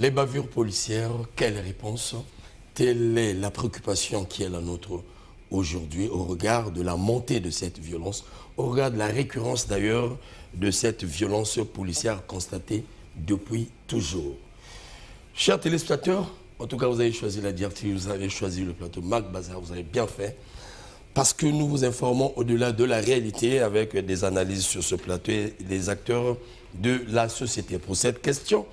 Les bavures policières, quelle réponse? Telle est la préoccupation qui est la nôtre aujourd'hui au regard de la montée de cette violence, au regard de la récurrence d'ailleurs de cette violence policière constatée depuis toujours. Chers téléspectateurs, en tout cas vous avez choisi la DIRTV, vous avez choisi le plateau Marc Bazar, vous avez bien fait, parce que nous vous informons au-delà de la réalité avec des analyses sur ce plateau et les acteurs de la société. Pour cette question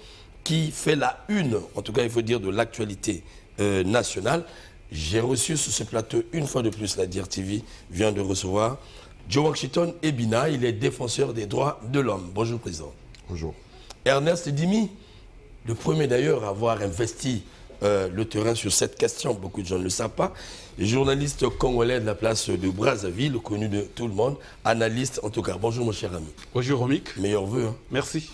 qui fait la une, en tout cas il faut dire de l'actualité nationale, j'ai reçu sur ce plateau une fois de plus, la DIRTV vient de recevoir Joe Washington Ebina, il est défenseur des droits de l'homme. Bonjour Président. Bonjour. Ernest Dimi, le premier d'ailleurs à avoir investi le terrain sur cette question, beaucoup de gens ne le savent pas, journaliste congolais de la place de Brazzaville, connu de tout le monde, analyste en tout cas. Bonjour mon cher ami. Bonjour Romik. Meilleurs vœux. Hein. Merci.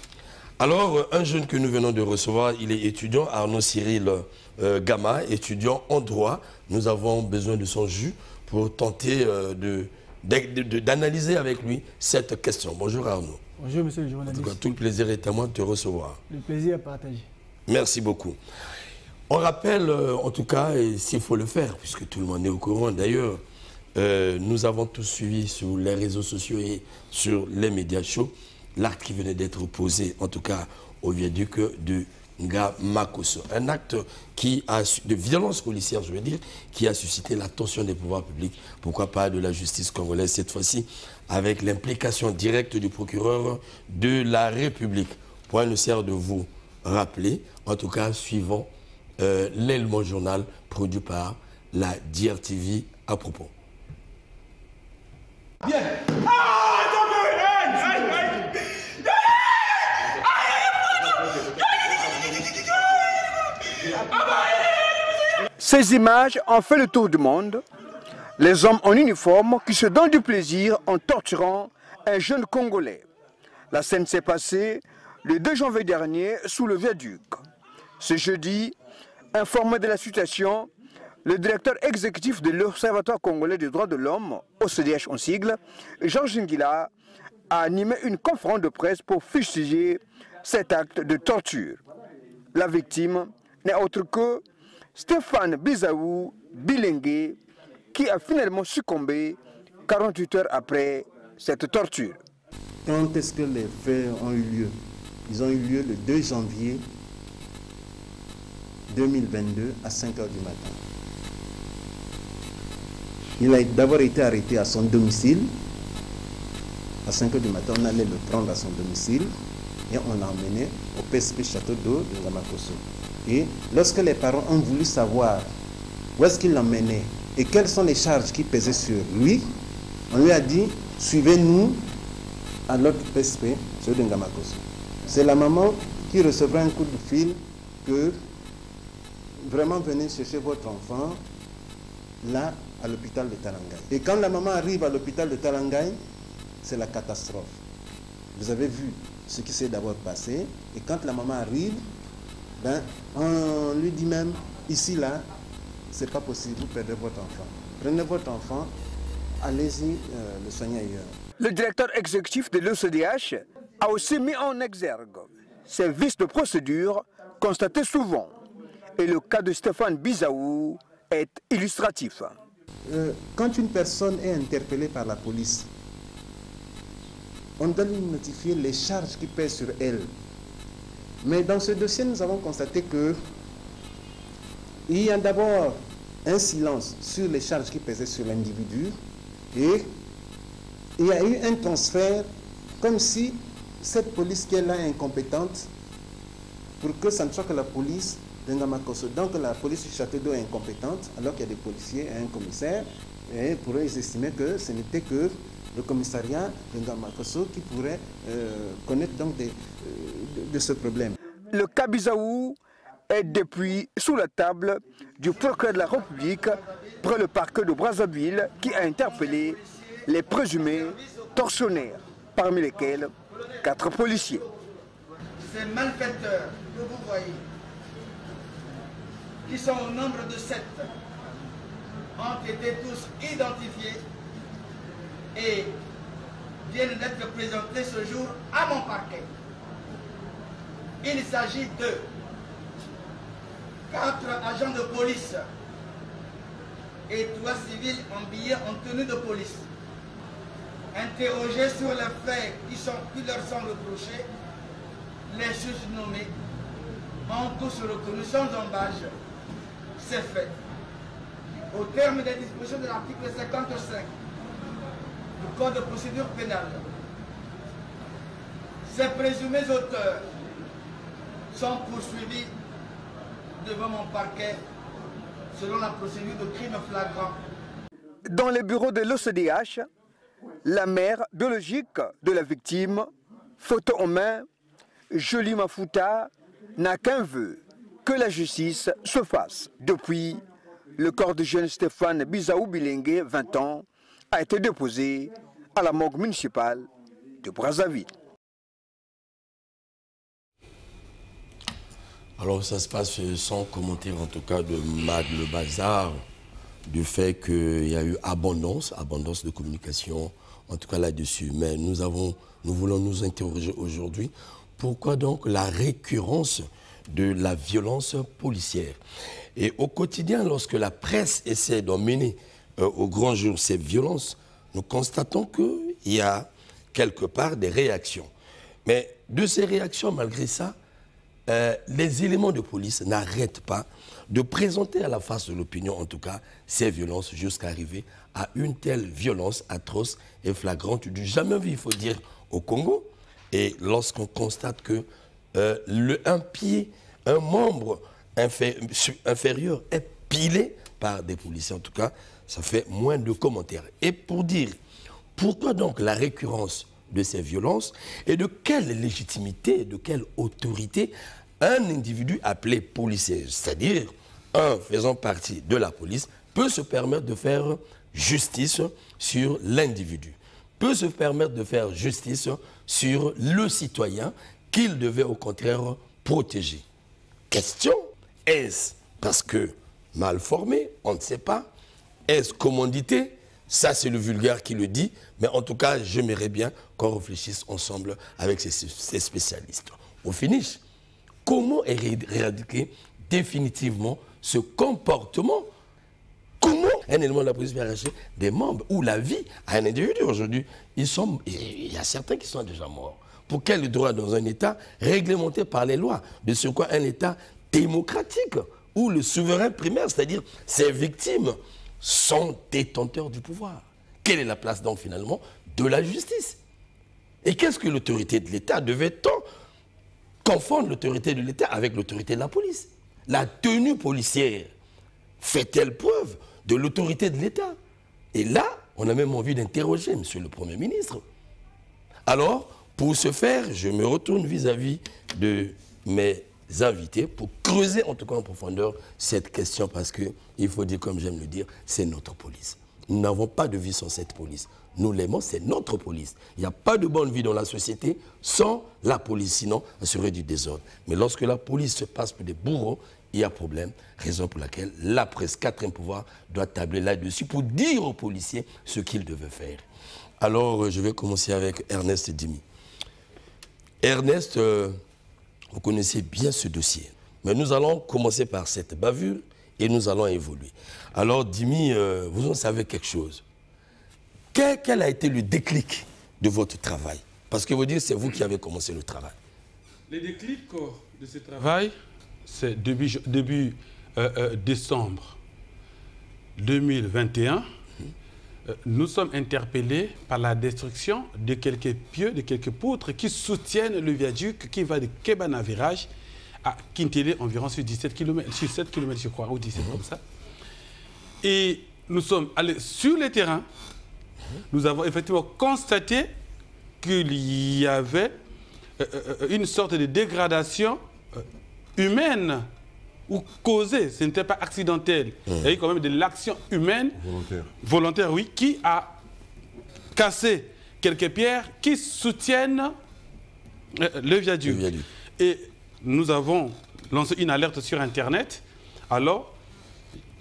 Alors, un jeune que nous venons de recevoir, il est étudiant, Arnaud Cyril Gama, étudiant en droit. Nous avons besoin de son jus pour tenter d'analyser avec lui cette question. Bonjour Arnaud. Bonjour monsieur le journaliste. En tout cas, tout le plaisir est à moi de te recevoir. Le plaisir est partagé. Merci beaucoup. On rappelle, en tout cas, et s'il faut le faire, puisque tout le monde est au courant d'ailleurs, nous avons tous suivi sur les réseaux sociaux et sur les médias chauds l'acte qui venait d'être posé, en tout cas au viaduc de Ngamakoso. Un acte de violence policière, je veux dire, qui a suscité l'attention des pouvoirs publics, pourquoi pas de la justice congolaise cette fois-ci, avec l'implication directe du procureur de la République. Point ne sert de vous rappeler, en tout cas suivant l'élément journal produit par la DIRTV à propos. Bien. Ces images ont fait le tour du monde. Les hommes en uniforme qui se donnent du plaisir en torturant un jeune Congolais. La scène s'est passée le 2 janvier dernier sous le viaduc. Ce jeudi, informé de la situation, le directeur exécutif de l'Observatoire congolais des droits de l'homme, OCDH en sigle, Georges Ngila, a animé une conférence de presse pour fustiger cet acte de torture. La victime n'est autre que Stéphane Bizaou Bilengue, qui a finalement succombé 48 heures après cette torture. Quand est-ce que les faits ont eu lieu? Ils ont eu lieu le 2 janvier 2022 à 5 h du matin. Il a d'abord été arrêté à son domicile. À 5 h du matin, on allait le prendre à son domicile et on l'a emmené au PSP Château d'Eau de Ngamakoso. Et lorsque les parents ont voulu savoir où est-ce qu'il l'emmenait et quelles sont les charges qui pesaient sur lui, on lui a dit « Suivez-nous à l'autre PSP, Château de Ngamakoso ». C'est la maman qui recevra un coup de fil que vraiment venez chercher votre enfant là à l'hôpital de Talangay. Et quand la maman arrive à l'hôpital de Talangay, c'est la catastrophe. Vous avez vu ce qui s'est d'abord passé. Et quand la maman arrive, ben, on lui dit même, ici, là, c'est pas possible, vous perdez votre enfant. Prenez votre enfant, allez-y le soigner ailleurs. Le directeur exécutif de l'OCDH a aussi mis en exergue ces vices de procédure constatés souvent. Et le cas de Stéphane Bizaou est illustratif. Quand une personne est interpellée par la police, on doit lui notifier les charges qui pèsent sur elle. Mais dans ce dossier, nous avons constaté que il y a d'abord un silence sur les charges qui pesaient sur l'individu et il y a eu un transfert comme si cette police qui est là est incompétente pour que ça ne soit que la police de Ngamakoso. Donc la police du Château d'Eau est incompétente alors qu'il y a des policiers et un commissaire et pour eux ils estimaient que ce n'était que le commissariat de Ngamakoso qui pourrait connaître donc de ce problème. Le cas Bizaou est depuis sous la table du procureur de la République près le parquet de Brazzaville qui a interpellé les présumés tortionnaires, parmi lesquels 4 policiers. Ces malfaiteurs que vous voyez, qui sont au nombre de 7, ont été tous identifiés et viennent d'être présentés ce jour à mon parquet. Il s'agit de 4 agents de police et 3 civils habillés en tenue de police. Interrogés sur les faits qui leur sont reprochés, les juges nommés ont tous reconnu sans embâche ces faits. Au terme des dispositions de l'article 55 du Code de procédure pénale, ces présumés auteurs sont poursuivis devant mon parquet selon la procédure de crime flagrant. Dans les bureaux de l'OCDH, la mère biologique de la victime, photo en main, Jolie Mafuta, n'a qu'un vœu, que la justice se fasse. Depuis, le corps du jeune Stéphane Bisaou Bilengue, 20 ans, a été déposé à la morgue municipale de Brazzaville. Alors ça se passe sans commentaire en tout cas de le bazar, du fait qu'il y a eu abondance de communication, en tout cas là-dessus. Mais nous voulons nous interroger aujourd'hui, pourquoi donc la récurrence de la violence policière? Et au quotidien, lorsque la presse essaie d'emmener au grand jour ces violences, nous constatons qu'il y a quelque part des réactions. Mais de ces réactions, malgré ça, les éléments de police n'arrêtent pas de présenter à la face de l'opinion, en tout cas, ces violences jusqu'à arriver à une telle violence atroce et flagrante du jamais vu, il faut dire, au Congo. Et lorsqu'on constate que un membre inférieur est pilé par des policiers, en tout cas, ça fait moins de commentaires. Et pour dire, pourquoi donc la récurrence de ces violences et de quelle légitimité, de quelle autorité un individu appelé policier, c'est-à-dire un faisant partie de la police, peut se permettre de faire justice sur l'individu, peut se permettre de faire justice sur le citoyen qu'il devait au contraire protéger. Question, est-ce parce que mal formé, on ne sait pas, est-ce commandité? Ça, c'est le vulgaire qui le dit, mais en tout cas, j'aimerais bien qu'on réfléchisse ensemble avec ces spécialistes. Au finish, comment éradiquer définitivement ce comportement? Comment un élément de la police peut arracher des membres ou la vie à un individu? Aujourd'hui, il y a certains qui sont déjà morts. Pour quel droit dans un État réglementé par les lois? De ce quoi un État démocratique où le souverain primaire, c'est-à-dire ses victimes, sont détenteurs du pouvoir. Quelle est la place donc finalement de la justice? Et qu'est-ce que l'autorité de l'État devait-on confondre l'autorité de l'État avec l'autorité de la police? La tenue policière fait-elle preuve de l'autorité de l'État? Et là, on a même envie d'interroger Monsieur le Premier ministre. Alors, pour ce faire, je me retourne vis-à-vis de mes invités pour creuser en tout cas en profondeur cette question parce qu'il faut dire, comme j'aime le dire, c'est notre police. Nous n'avons pas de vie sans cette police. Nous l'aimons, c'est notre police. Il n'y a pas de bonne vie dans la société sans la police, sinon elle serait du désordre. Mais lorsque la police se passe pour des bourreaux, il y a problème, raison pour laquelle la presse, quatrième pouvoir, doit tabler là-dessus pour dire aux policiers ce qu'ils devaient faire. Alors, je vais commencer avec Ernest Dimi. Ernest, vous connaissez bien ce dossier, mais nous allons commencer par cette bavure et nous allons évoluer. Alors, Dimi, vous en savez quelque chose. Quel a été le déclic de votre travail? Parce que vous dites, c'est vous qui avez commencé le travail. Le déclic de ce travail, c'est début décembre 2021. Nous sommes interpellés par la destruction de quelques pieux, de quelques poutres qui soutiennent le viaduc qui va de Kébana Virage à Kintélé, environ sur 17 km, sur 7 km je crois, ou 17 comme ça. Et nous sommes allés sur le terrain. Nous avons effectivement constaté qu'il y avait une sorte de dégradation humaine ou causée, ce n'était pas accidentel. Il y a eu quand même de l'action humaine, volontaire, oui, qui a cassé quelques pierres qui soutiennent le viaduc. Et nous avons lancé une alerte sur Internet. Alors,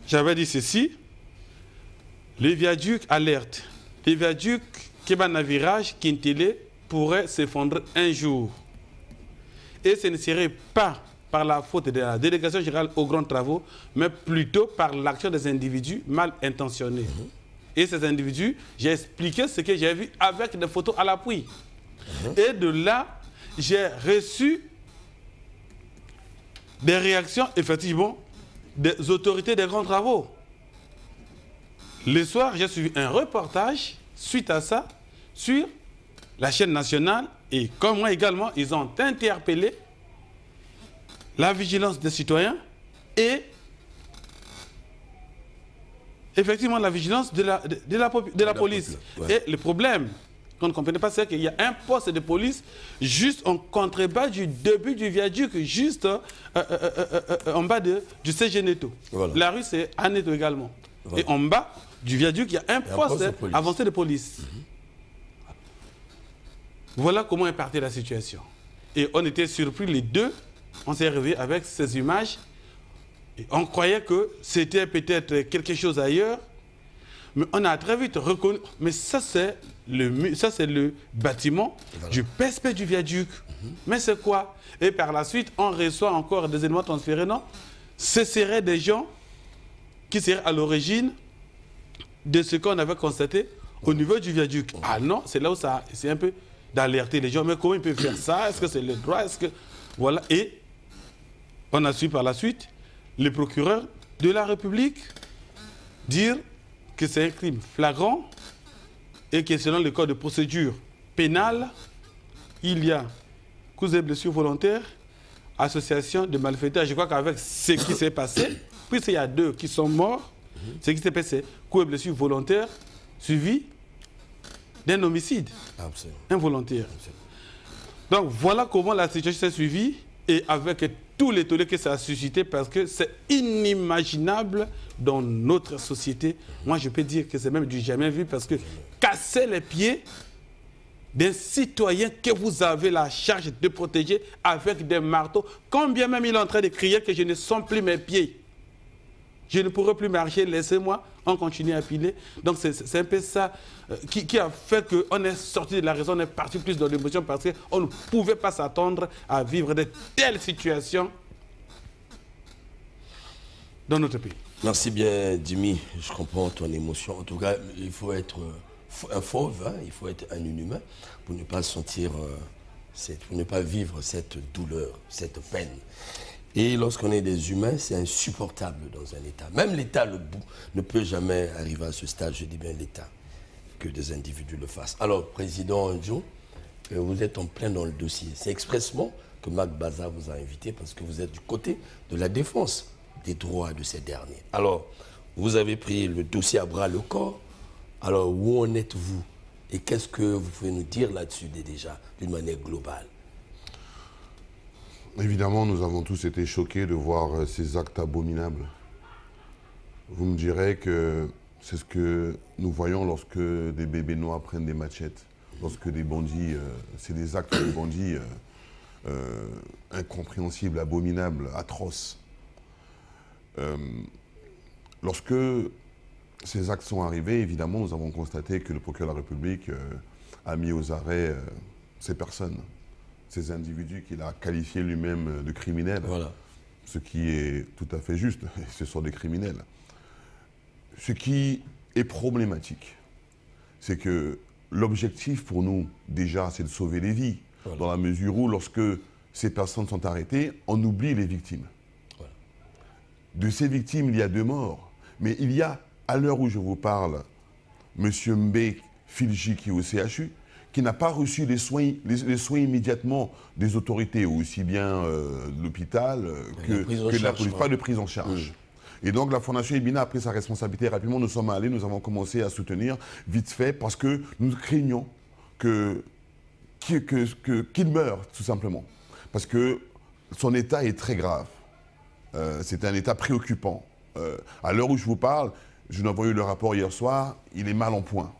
j'avais dit ceci, le viaduc alerte. Le viaduc Kébana Virage, Kintélé, pourrait s'effondrer un jour. Et ce ne serait pas par la faute de la délégation générale aux grands travaux, mais plutôt par l'action des individus mal intentionnés. Et ces individus, j'ai expliqué ce que j'ai vu avec des photos à l'appui. Et de là, j'ai reçu des réactions, effectivement, des autorités des grands travaux. Le soir, j'ai suivi un reportage, suite à ça, sur la chaîne nationale, et comme moi également, ils ont interpellé la vigilance des citoyens et effectivement la vigilance de la police. Ouais. Et le problème qu'on ne comprenait pas, c'est qu'il y a un poste de police juste en contrebas du début du viaduc, juste en bas du CG Neto. Voilà. La rue, c'est à Neto également. Voilà. Et en bas du viaduc, il y a un poste avancé de police. Voilà comment est partie la situation. Et on était surpris les deux. On s'est réveillé avec ces images. Et on croyait que c'était peut-être quelque chose ailleurs. Mais on a très vite reconnu. Mais ça, c'est le bâtiment du PSP du viaduc. Mais c'est quoi? Et par la suite, on reçoit encore des éléments transférés. Non, ce seraient des gens qui seraient à l'origine de ce qu'on avait constaté au niveau du viaduc. Ah non, c'est là où ça, c'est un peu d'alerter les gens. Mais comment ils peuvent faire ça? Est-ce que c'est le droit? Est-ce que... Voilà. Et on a su par la suite le procureur de la République dire que c'est un crime flagrant et que selon le code de procédure pénale, il y a cause et blessures volontaires, association de malfaiteurs. Je crois qu'avec ce qui s'est passé, puisqu'il y a 2 qui sont morts, ce qui s'est passé, coup et blessure volontaire suivi d'un homicide involontaire. Donc voilà comment la situation s'est suivie et avec tous les tollés que ça a suscité parce que c'est inimaginable dans notre société. Moi, je peux dire que c'est même du jamais vu parce que casser les pieds d'un citoyen que vous avez la charge de protéger avec des marteaux, quand bien même il est en train de crier que je ne sens plus mes pieds. Je ne pourrai plus marcher, laissez-moi, on continue à piler. Donc c'est un peu ça qui a fait qu'on est sorti de la raison, on est parti plus dans l'émotion parce qu'on ne pouvait pas s'attendre à vivre de telles situations dans notre pays. Merci bien, Jimmy. Je comprends ton émotion. En tout cas, il faut être un fauve, hein, il faut être un inhumain pour ne pas sentir, pour ne pas vivre cette douleur, cette peine. Et lorsqu'on est des humains, c'est insupportable dans un État. Même l'État ne peut jamais arriver à ce stade, je dis bien l'État, que des individus le fassent. Alors, Président Joe, vous êtes en plein dans le dossier. C'est expressement que Mac Baza vous a invité parce que vous êtes du côté de la défense des droits de ces derniers. Alors, vous avez pris le dossier à bras le corps. Alors, où en êtes-vous? Et qu'est-ce que vous pouvez nous dire là-dessus déjà, d'une manière globale? Évidemment, nous avons tous été choqués de voir ces actes abominables. Vous me direz que c'est ce que nous voyons lorsque des bébés noirs prennent des machettes, lorsque des bandits, c'est des actes de bandits incompréhensibles, abominables, atroces. Lorsque ces actes sont arrivés, évidemment, nous avons constaté que le procureur de la République a mis aux arrêts ces personnes. Ces individus qu'il a qualifiés lui-même de criminels, voilà. Ce qui est tout à fait juste, ce sont des criminels. Ce qui est problématique, c'est que l'objectif pour nous, déjà, c'est de sauver les vies, voilà. Dans la mesure où, lorsque ces personnes sont arrêtées, on oublie les victimes. Voilà. De ces victimes, il y a 2 morts, mais il y a, à l'heure où je vous parle, M. Mbé Filji qui est au CHU, qui n'a pas reçu les soins immédiatement des autorités, aussi bien l'hôpital que la police, pas de prise en charge. Et donc la Fondation Ibina a pris sa responsabilité rapidement, nous sommes allés, nous avons commencé à soutenir vite fait parce que nous craignons qu'il meure tout simplement. Parce que son état est très grave. C'est un état préoccupant. À l'heure où je vous parle, je n'ai pas eu le rapport hier soir, il est mal en point.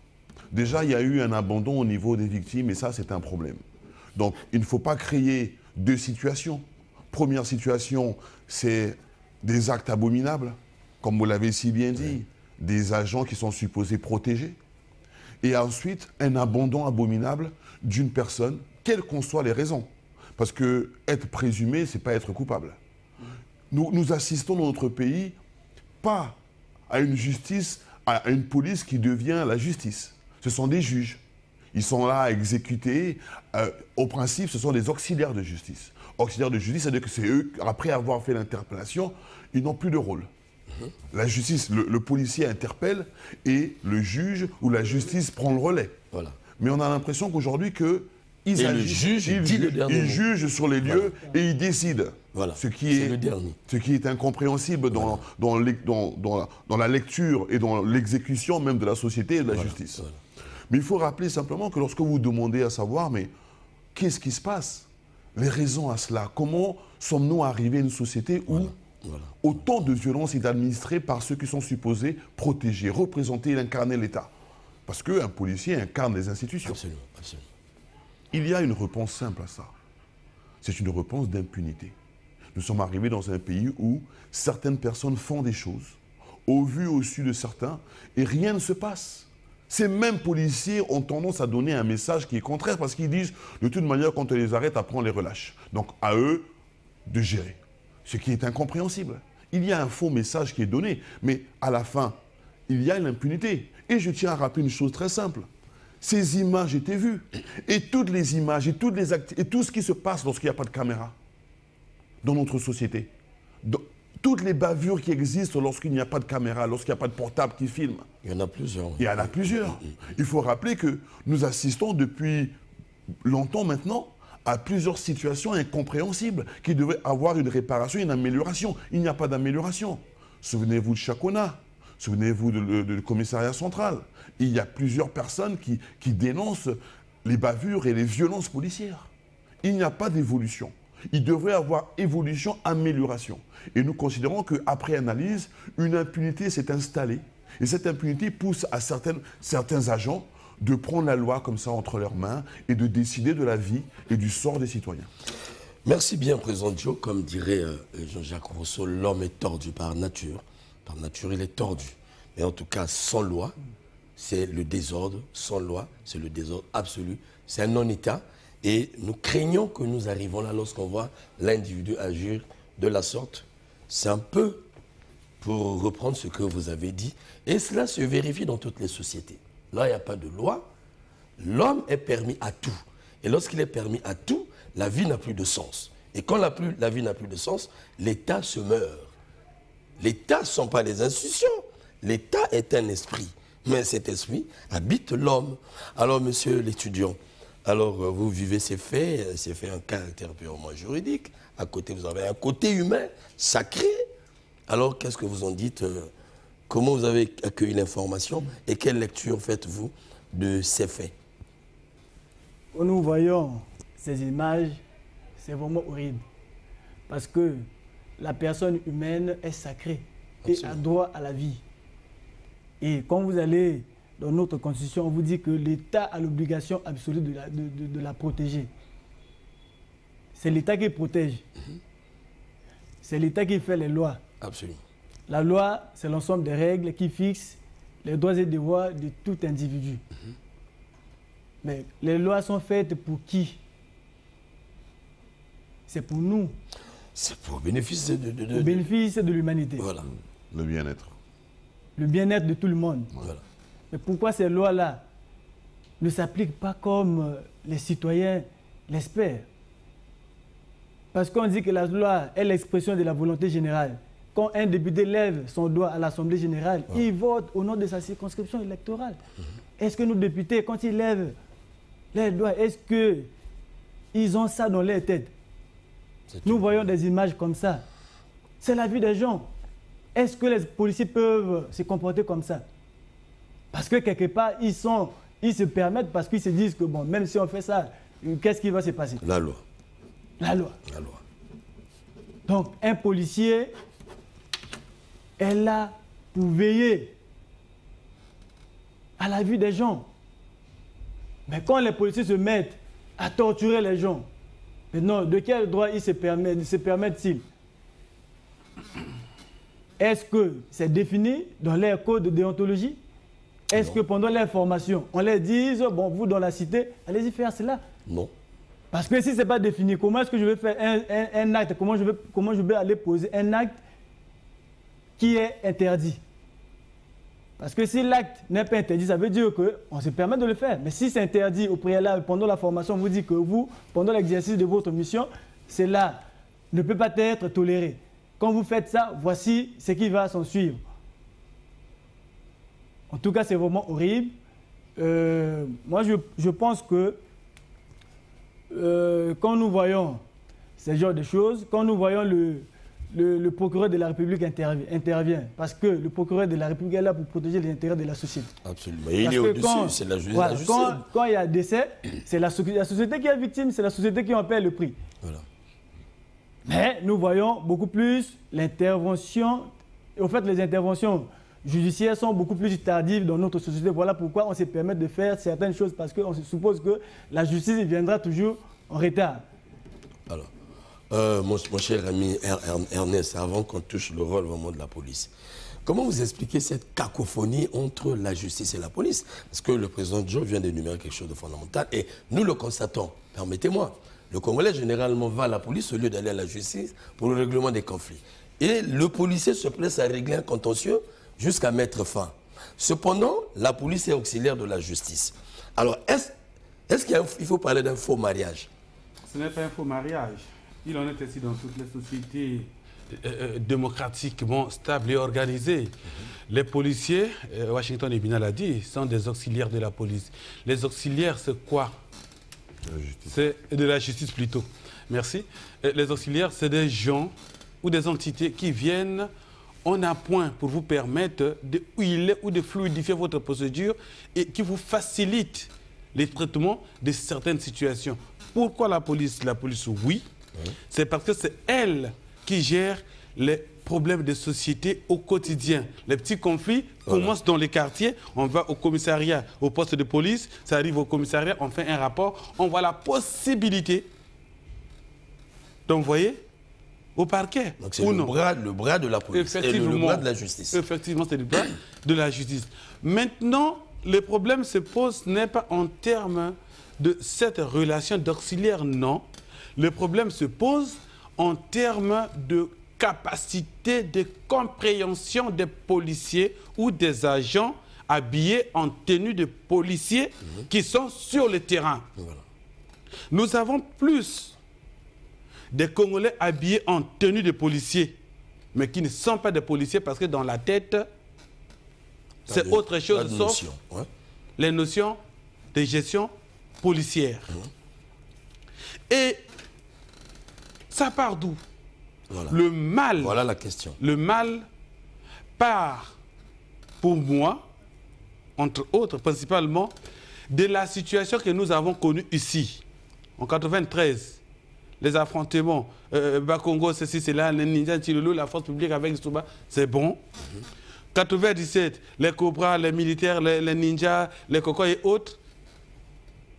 Déjà, il y a eu un abandon au niveau des victimes et ça, c'est un problème. Donc, il ne faut pas créer 2 situations. Première situation, c'est des actes abominables, comme vous l'avez si bien dit, des agents qui sont supposés protéger. Et ensuite, un abandon abominable d'une personne, quelles qu'en soient les raisons. Parce que être présumé, ce n'est pas être coupable. Nous assistons dans notre pays pas à une justice, à une police qui devient la justice. Ce sont des juges. Ils sont là à exécuter. Au principe, ce sont des auxiliaires de justice. Auxiliaires de justice, c'est-à-dire que c'est eux, après avoir fait l'interpellation, ils n'ont plus de rôle. La justice, le policier interpelle et le juge ou la justice prend le relais. Voilà. Mais on a l'impression qu'aujourd'hui ils jugent sur les lieux et ils décident. Voilà. Ce qui est incompréhensible dans la lecture et dans l'exécution même de la société et de la justice. Voilà. Mais il faut rappeler simplement que lorsque vous demandez à savoir, mais qu'est-ce qui se passe? Les raisons à cela. Comment sommes-nous arrivés à une société où autant de violence est administrée par ceux qui sont supposés protéger, représenter et incarner l'État? Parce qu'un policier incarne les institutions. Absolument, absolument. Il y a une réponse simple à ça. C'est une réponse d'impunité. Nous sommes arrivés dans un pays où certaines personnes font des choses, au vu, au su de certains, et rien ne se passe. Ces mêmes policiers ont tendance à donner un message qui est contraire parce qu'ils disent, de toute manière, quand on les arrête, après on les relâche. Donc à eux de gérer. Ce qui est incompréhensible. Il y a un faux message qui est donné, mais à la fin, il y a l'impunité. Et je tiens à rappeler une chose très simple. Ces images étaient vues. Et toutes les images et tout ce qui se passe lorsqu'il n'y a pas de caméra dans notre société. Toutes les bavures qui existent lorsqu'il n'y a pas de caméra, lorsqu'il n'y a pas de portable qui filme. Il y en a plusieurs. Il y en a plusieurs. Il faut rappeler que nous assistons depuis longtemps maintenant à plusieurs situations incompréhensibles qui devraient avoir une réparation, une amélioration. Il n'y a pas d'amélioration. Souvenez-vous de Chakona. Souvenez-vous du commissariat central. Il y a plusieurs personnes qui dénoncent les bavures et les violences policières. Il n'y a pas d'évolution. Il devrait y avoir évolution, amélioration. Et nous considérons qu'après analyse, une impunité s'est installée. Et cette impunité pousse à certains agents de prendre la loi comme ça entre leurs mains et de décider de la vie et du sort des citoyens. Merci bien, Président Joe. Comme dirait Jean-Jacques Rousseau, l'homme est tordu par nature. Par nature, il est tordu. Mais en tout cas, sans loi, c'est le désordre. Sans loi, c'est le désordre absolu. C'est un non-État. Et nous craignons que nous arrivons là lorsqu'on voit l'individu agir de la sorte. C'est un peu, pour reprendre ce que vous avez dit, et cela se vérifie dans toutes les sociétés. Là, il n'y a pas de loi. L'homme est permis à tout. Et lorsqu'il est permis à tout, la vie n'a plus de sens. Et quand la vie n'a plus de sens, l'État se meurt. L'État ne sont pas les institutions. L'État est un esprit. Mais cet esprit habite l'homme. Alors, monsieur l'étudiant, alors vous vivez ces faits un caractère purement juridique. À côté, vous avez un côté humain, sacré. Alors, qu'est-ce que vous en dites? Comment vous avez accueilli l'information et quelle lecture faites-vous de ces faits? Quand nous voyons ces images, c'est vraiment horrible. Parce que la personne humaine est sacrée et a droit à la vie. Et quand vous allez dans notre constitution, on vous dit que l'État a l'obligation absolue de la protéger. C'est l'État qui protège. C'est l'État qui fait les lois. Absolument. La loi, c'est l'ensemble des règles qui fixent les droits et devoirs de tout individu. Mais les lois sont faites pour qui? C'est pour nous. C'est pour le bénéfice le bénéfice de l'humanité. Voilà. Le bien-être. Le bien-être de tout le monde. Voilà. Mais pourquoi ces lois-là ne s'appliquent pas comme les citoyens l'espèrent? Parce qu'on dit que la loi est l'expression de la volonté générale. Quand un député lève son doigt à l'Assemblée générale, il vote au nom de sa circonscription électorale. Est-ce que nos députés, quand ils lèvent leurs doigts, est-ce qu'ils ont ça dans leur tête? Nous voyons des images comme ça. C'est la vie des gens. Est-ce que les policiers peuvent se comporter comme ça? Parce que quelque part, ils se permettent parce qu'ils se disent que bon, même si on fait ça, qu'est-ce qui va se passer? La loi. La loi. La loi. Donc, un policier est là pour veiller à la vie des gens. Mais quand les policiers se mettent à torturer les gens, maintenant, de quel droit ils se permettent-ils? Est-ce que c'est défini dans leur code de déontologie? Est-ce que pendant leur formation, on leur dise, bon, vous dans la cité, allez-y faire cela? Non. Parce que si ce n'est pas défini, comment est-ce que je vais faire un acte, comment je vais aller poser un acte qui est interdit? Parce que si l'acte n'est pas interdit, ça veut dire qu'on se permet de le faire. Mais si c'est interdit au préalable, pendant la formation, on vous dit que vous, pendant l'exercice de votre mission, cela ne peut pas être toléré. Quand vous faites ça, voici ce qui va s'en suivre. En tout cas, c'est vraiment horrible. Moi, je pense que quand nous voyons ce genre de choses, quand nous voyons le procureur de la République intervient, parce que le procureur de la République est là pour protéger les intérêts de la société. Absolument. Et il est au-dessus, c'est la justice. Voilà, quand il y a décès, c'est la société qui est victime, c'est la société qui en paie le prix. Voilà. Mais nous voyons beaucoup plus l'intervention, au fait les interventions judiciaires sont beaucoup plus tardives dans notre société. Voilà pourquoi on se permet de faire certaines choses, parce qu'on se suppose que la justice viendra toujours en retard. Alors, mon cher ami Ernest, avant qu'on touche le rôle vraiment de la police, comment vous expliquez cette cacophonie entre la justice et la police? Parce que le président Joe vient d'énumérer quelque chose de fondamental et nous le constatons. Permettez-moi, le Congolais généralement va à la police au lieu d'aller à la justice pour le règlement des conflits. Et le policier se presse à régler un contentieux jusqu'à mettre fin. Cependant, la police est auxiliaire de la justice. Alors, est-ce qu'il faut parler d'un faux mariage? Ce n'est pas un faux mariage. Il en est ainsi dans toutes les sociétés démocratiquement stables et organisées. Les policiers, Washington et Bina l'a dit, sont des auxiliaires de la police. Les auxiliaires, c'est quoi? C'est de la justice plutôt. Merci. Les auxiliaires, c'est des gens ou des entités qui viennent en appoint pour vous permettre de huiler ou de fluidifier votre procédure et qui vous facilitent les traitements de certaines situations. Pourquoi la police? La police, oui. C'est parce que c'est elle qui gère les problèmes de société au quotidien. Les petits conflits commencent dans les quartiers, on va au commissariat, au poste de police, ça arrive au commissariat, on fait un rapport, on voit la possibilité d'envoyer au parquet. Donc c'est le bras de la police et le bras de la justice. Effectivement, c'est le bras de la justice. Maintenant, le problème se pose n'est pas en termes de cette relation d'auxiliaire, non. Le problème se pose en termes de capacité de compréhension des policiers ou des agents habillés en tenue de policiers qui sont sur le terrain. Voilà. Nous avons plus de Congolais habillés en tenue de policiers, mais qui ne sont pas des policiers parce que dans la tête, c'est autre chose sauf les notions de gestion policière. Et ça part d'où? Voilà. Le mal. Voilà la question. Le mal part, pour moi, entre autres, principalement, de la situation que nous avons connue ici. En 1993, les affrontements, Bakongo, ceci, cela, les ninjas, Tilolo, la force publique avec Souba, c'est bon. 1997, les Cobras, les militaires, les ninjas, les Cocos et autres.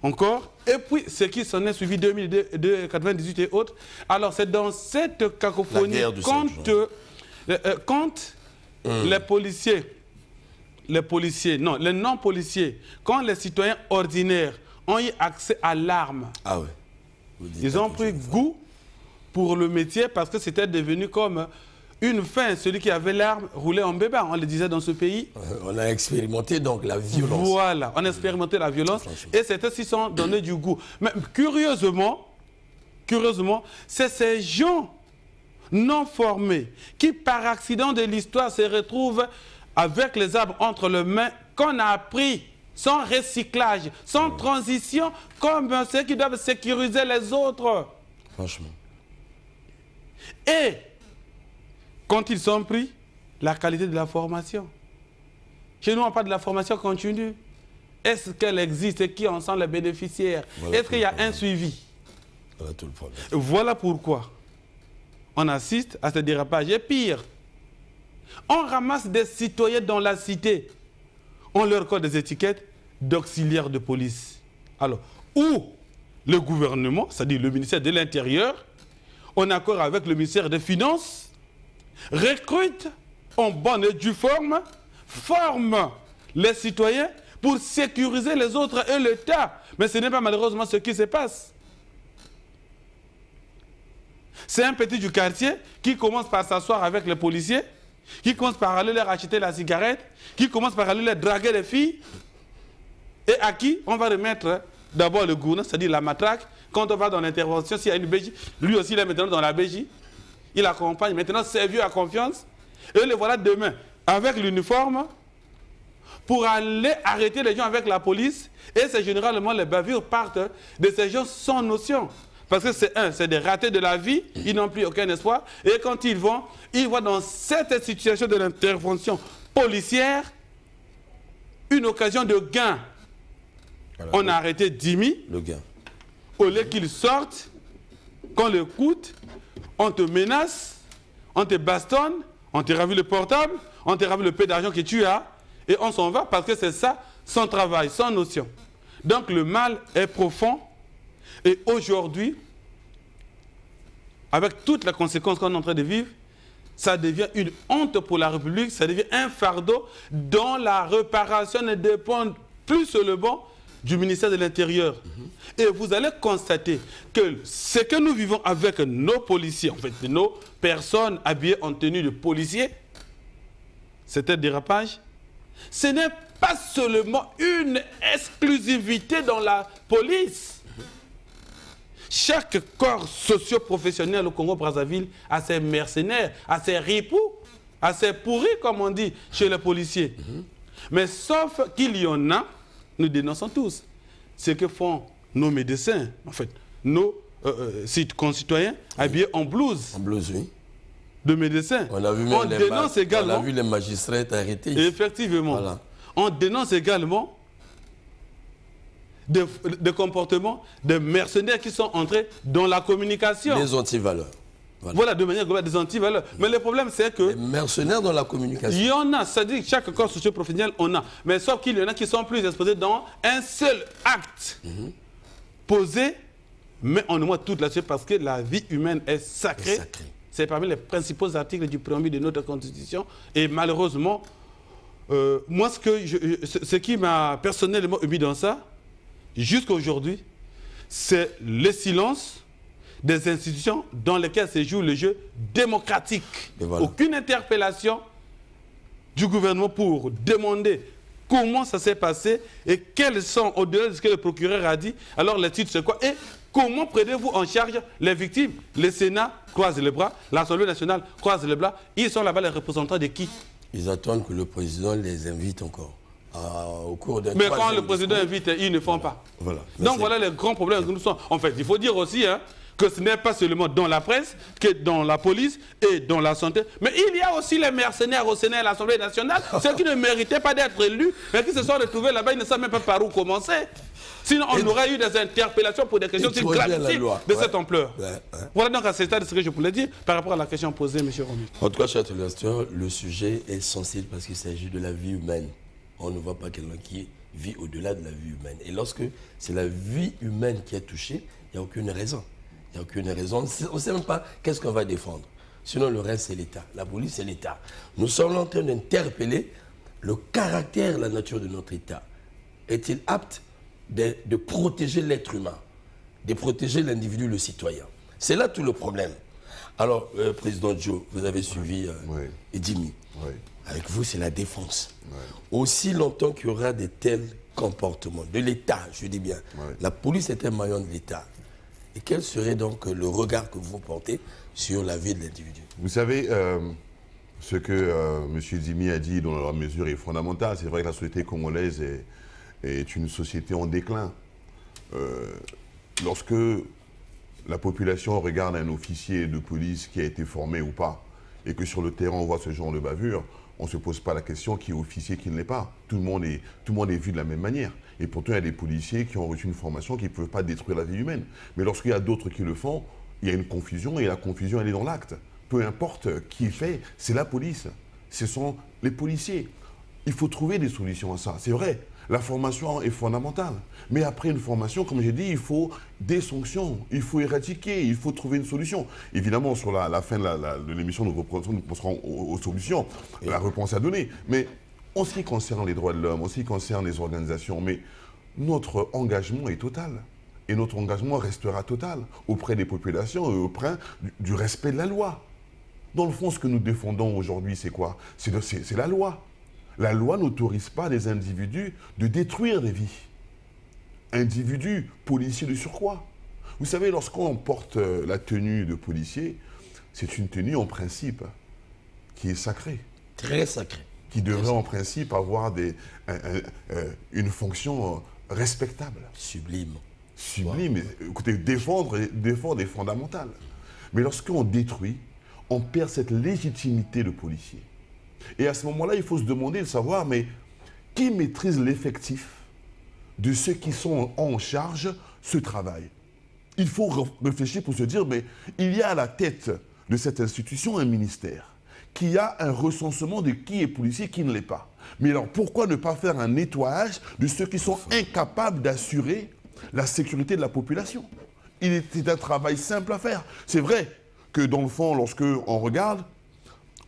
Encore. Et puis, ce qui s'en est suivi 2002, 98 et autres. Alors, c'est dans cette cacophonie quand les non-policiers, quand les citoyens ordinaires ont eu accès à l'arme, ils ont pris goût pour le métier parce que c'était devenu comme une fin. Celui qui avait l'arme roulait en bébé, on le disait dans ce pays. On a expérimenté donc la violence. Voilà, on a expérimenté la violence et c'était s'ils sont donné du goût. Mais curieusement, c'est ces gens non formés qui, par accident de l'histoire, se retrouvent avec les armes entre les mains qu'on a appris sans recyclage, sans transition, comme ceux qui doivent sécuriser les autres. Franchement. Et quand ils sont pris, la qualité de la formation. Chez nous, on parle de la formation continue. Est-ce qu'elle existe et qui en sont les bénéficiaires? Est-ce qu'il y a un suivi? Voilà tout le problème. Voilà pourquoi on assiste à ce dérapage. Et pire, on ramasse des citoyens dans la cité. On leur colle des étiquettes d'auxiliaires de police. Alors, où le gouvernement, c'est-à-dire le ministère de l'Intérieur, en accord avec le ministère des Finances, recrute en bonne et due forme, forme les citoyens pour sécuriser les autres et l'État. Mais ce n'est pas malheureusement ce qui se passe. C'est un petit du quartier qui commence par s'asseoir avec les policiers, qui commence par aller leur acheter la cigarette, qui commence par aller leur draguer les filles, et à qui on va remettre d'abord le gourna, c'est-à-dire la matraque. Quand on va dans l'intervention, s'il y a une BJ, lui aussi il est maintenant dans la BJ, il accompagne. Maintenant, c'est vieux à confiance. Et le voilà demain, avec l'uniforme, pour aller arrêter les gens avec la police. Et c'est généralement les bavures partent de ces gens sans notion. Parce que c'est des ratés de la vie, ils n'ont plus aucun espoir. Et quand ils voient dans cette situation de l'intervention policière une occasion de gain. Voilà. On a arrêté 10 000. Le gain. Au lieu qu'ils sortent, qu'on le coûte, on te menace, on te bastonne, on te ravit le portable, on te ravit le peu d'argent que tu as, et on s'en va parce que c'est ça, sans travail, sans notion. Donc le mal est profond, et aujourd'hui, avec toutes les conséquences qu'on est en train de vivre, ça devient une honte pour la République, ça devient un fardeau dont la réparation ne dépend plus seulement du ministère de l'Intérieur. Et vous allez constater que ce que nous vivons avec nos policiers, en fait, nos personnes habillées en tenue de policiers, c'est un dérapage. Ce n'est pas seulement une exclusivité dans la police. Chaque corps socio-professionnel au Congo-Brazzaville a ses mercenaires, a ses ripoux, a ses pourris, comme on dit chez les policiers. Mais sauf qu'il y en a, nous dénonçons tous ce que font nos médecins, en fait, nos concitoyens habillés en blouse. En blouse, oui. De médecins. On a vu, dénonce également. On a vu les magistrats être arrêtés. Effectivement. Voilà. On dénonce également des comportements de mercenaires qui sont entrés dans la communication. Des antivaleurs. Voilà, de manière globale, des antivaleurs. Mais le problème, c'est que... Les mercenaires dans la communication. Il y en a, c'est-à-dire que chaque corps socio-professionnel, on a. Mais sauf qu'il y en a qui sont plus exposés dans un seul acte posé, mais on voit toute la suite parce que la vie humaine est sacrée. C'est parmi les principaux articles du préambule de notre Constitution. Et malheureusement, moi, ce qui m'a personnellement mis dans ça, jusqu'à aujourd'hui, c'est le silence des institutions dans lesquelles se joue le jeu démocratique. Voilà. Aucune interpellation du gouvernement pour demander comment ça s'est passé et quels sont, au-delà de ce que le procureur a dit, alors les titres c'est quoi et comment prenez-vous en charge les victimes? Le Sénat croise les bras, l'Assemblée nationale croise les bras. Ils sont là-bas les représentants de qui? Ils attendent que le président les invite encore. Au cours d'un Mais quand le président invite, ils ne font pas. Voilà. Donc voilà les grands problèmes que nous sommes. En fait, il faut dire aussi que ce n'est pas seulement dans la presse, que dans la police et dans la santé. Mais il y a aussi les mercenaires au Sénat et à l'Assemblée nationale, ceux qui ne méritaient pas d'être élus, mais qui se sont retrouvés là-bas, ils ne savent même pas par où commencer. Sinon, on aurait eu des interpellations pour des questions si gravitives de cette ampleur. Voilà donc à ce stade ce que je voulais dire par rapport à la question posée, M. Romy. En tout cas, cher téléspectateur, le sujet est sensible parce qu'il s'agit de la vie humaine. On ne voit pas quelqu'un qui vit au-delà de la vie humaine. Et lorsque c'est la vie humaine qui est touchée, il n'y a aucune raison. Il n'y a aucune raison. On ne sait même pas qu'est-ce qu'on va défendre. Sinon, le reste, c'est l'État. La police, c'est l'État. Nous sommes en train d'interpeller le caractère, la nature de notre État. Est-il apte de protéger l'être humain, de protéger l'individu, le citoyen? C'est là tout le problème. Alors, Président Joe, vous avez suivi Edimi. Avec vous, c'est la défense. Aussi longtemps qu'il y aura de tels comportements de l'État, je dis bien, la police est un maillon de l'État. Et quel serait donc le regard que vous portez sur la vie de l'individu? Vous savez, ce que M. Dimi a dit dans la mesure est fondamental. C'est vrai que la société congolaise est une société en déclin. Lorsque la population regarde un officier de police qui a été formé ou pas, et que sur le terrain on voit ce genre de bavure, on ne se pose pas la question qui est officier, qui ne l'est pas. Tout le monde est vu de la même manière. Et pourtant, il y a des policiers qui ont reçu une formation qui ne peuvent pas détruire la vie humaine. Mais lorsqu'il y a d'autres qui le font, il y a une confusion et la confusion, elle est dans l'acte. Peu importe qui fait, c'est la police. Ce sont les policiers. Il faut trouver des solutions à ça. C'est vrai, la formation est fondamentale. Mais après une formation, comme j'ai dit, il faut des sanctions. Il faut éradiquer, il faut trouver une solution. Évidemment, sur la fin de l'émission, nous penserons aux solutions, la réponse à donner. Mais en ce qui concerne les droits de l'homme, en ce qui concerne les organisations, mais notre engagement est total. Et notre engagement restera total auprès des populations et auprès du respect de la loi. Dans le fond, ce que nous défendons aujourd'hui, c'est quoi? C'est la loi. La loi n'autorise pas les individus de détruire des vies. Individus, policiers de surcroît. Vous savez, lorsqu'on porte la tenue de policier, c'est une tenue en principe qui est sacrée. Très sacrée. Qui devrait en principe avoir une fonction respectable. Sublime. Sublime. Wow. Écoutez, défendre est fondamental. Mais lorsqu'on détruit, on perd cette légitimité de policier. Et à ce moment-là, il faut se demander de savoir, mais qui maîtrise l'effectif de ceux qui sont en charge ce travail? Il faut réfléchir pour se dire, mais il y a à la tête de cette institution un ministère qui a un recensement de qui est policier, qui ne l'est pas. Mais alors, pourquoi ne pas faire un nettoyage de ceux qui sont incapables d'assurer la sécurité de la population? C'est un travail simple à faire. C'est vrai que dans le fond, lorsque on regarde,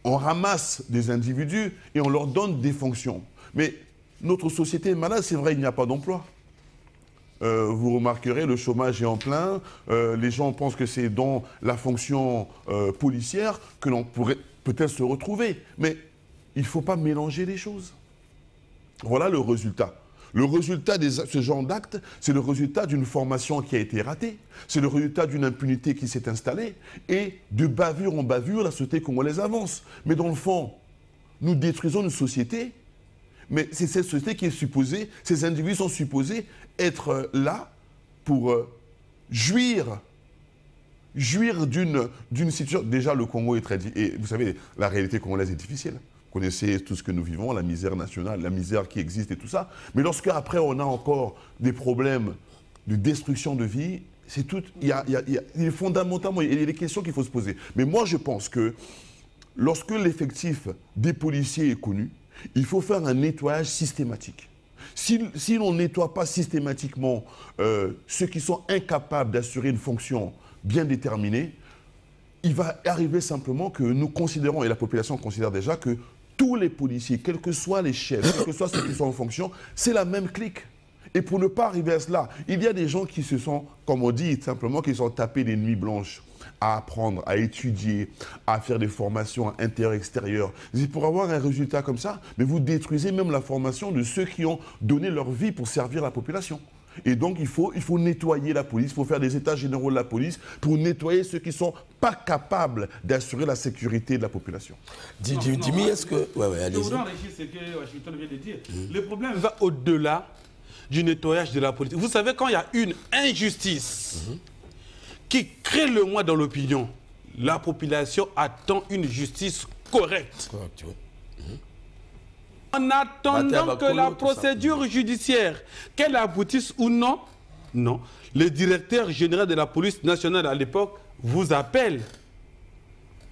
on ramasse des individus et on leur donne des fonctions. Mais notre société est malade, c'est vrai, il n'y a pas d'emploi. Vous remarquerez, le chômage est en plein. Les gens pensent que c'est dans la fonction policière que l'on pourrait peut-être se retrouver. Mais il ne faut pas mélanger les choses. Voilà le résultat. Le résultat de ce genre d'acte, c'est le résultat d'une formation qui a été ratée. C'est le résultat d'une impunité qui s'est installée. Et de bavure en bavure, la société congolaise avance. Mais dans le fond, nous détruisons une société. Mais c'est cette société qui est supposée, ces individus sont supposés être là pour jouir d'une situation. Déjà, le Congo est très... Et vous savez, la réalité congolaise est difficile. Vous connaissez tout ce que nous vivons, la misère nationale, la misère qui existe et tout ça. Mais lorsque après on a encore des problèmes de destruction de vie, c'est tout... fondamentalement, il y a des questions qu'il faut se poser. Mais moi, je pense que lorsque l'effectif des policiers est connu, il faut faire un nettoyage systématique. Si l'on ne nettoie pas systématiquement ceux qui sont incapables d'assurer une fonction bien déterminée, il va arriver simplement que nous considérons, et la population considère déjà, que tous les policiers, quels que soient les chefs, quels que soient ceux qui sont en fonction, c'est la même clique. Et pour ne pas arriver à cela, il y a des gens qui se sont, comme on dit simplement, qui sont tapés des nuits blanches à apprendre, à étudier, à faire des formations intérieures-extérieures. C'est pour avoir un résultat comme ça, mais vous détruisez même la formation de ceux qui ont donné leur vie pour servir la population. Et donc, il faut nettoyer la police, il faut faire des états généraux de la police pour nettoyer ceux qui ne sont pas capables d'assurer la sécurité de la population. Jimmy, est-ce que... Je voudrais enrichir ce que Washington vient de dire. Le problème va au-delà du nettoyage de la police. Vous savez, quand il y a une injustice qui crée le moi dans l'opinion, la population attend une justice correcte. Correct, oui. En attendant que la procédure judiciaire, qu'elle aboutisse ou non, non. Le directeur général de la police nationale à l'époque vous appelle.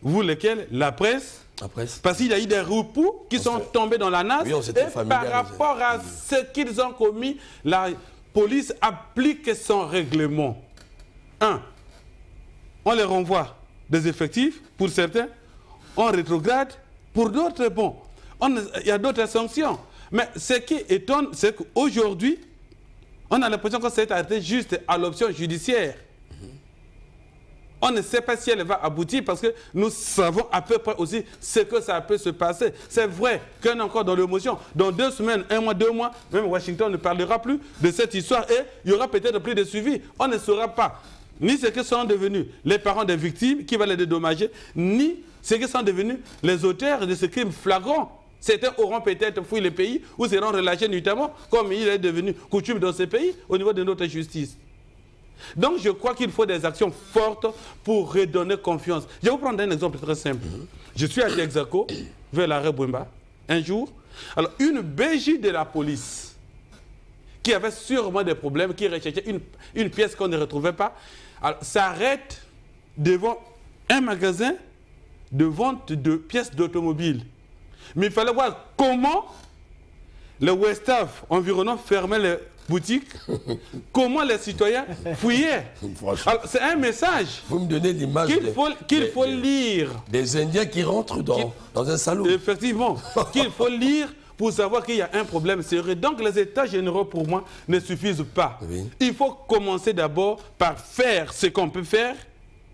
Vous lesquels? La presse. La presse. Parce qu'il y a eu des repos qui sont tombés dans la nasse. Oui, et par rapport à ce qu'ils ont commis, la police applique son règlement. 1. On les renvoie des effectifs, pour certains. On rétrograde. Pour d'autres, bon. Il y a d'autres sanctions. Mais ce qui étonne, c'est qu'aujourd'hui, on a l'impression que c'est arrêté juste à l'option judiciaire. On ne sait pas si elle va aboutir parce que nous savons à peu près aussi ce que ça peut se passer. C'est vrai qu'on est encore dans l'émotion. Dans 2 semaines, 1 mois, 2 mois, même Washington ne parlera plus de cette histoire et il y aura peut-être plus de suivi. On ne saura pas ni ce que sont devenus les parents des victimes qui vont les dédommager, ni ce que sont devenus les auteurs de ce crime flagrant. Certains auront peut-être fui le pays ou seront relâchés notamment, comme il est devenu coutume dans ces pays, au niveau de notre justice. Donc je crois qu'il faut des actions fortes pour redonner confiance. Je vais vous prendre un exemple très simple. Je suis à Texaco, vers l'arrêt Bouemba, un jour. Alors une BJ de la police, qui avait sûrement des problèmes, qui recherchait une pièce qu'on ne retrouvait pas, s'arrête devant un magasin de vente de pièces d'automobile. Mais il fallait voir comment le Westaf environnant fermait les boutiques, comment les citoyens fouillaient. C'est un message. Vous me donnez l'image qu'il faut lire. Des Indiens qui rentrent dans un salon. Effectivement, qu'il faut lire pour savoir qu'il y a un problème sérieux. Donc les états généraux, pour moi, ne suffisent pas. Oui. Il faut commencer d'abord par faire ce qu'on peut faire,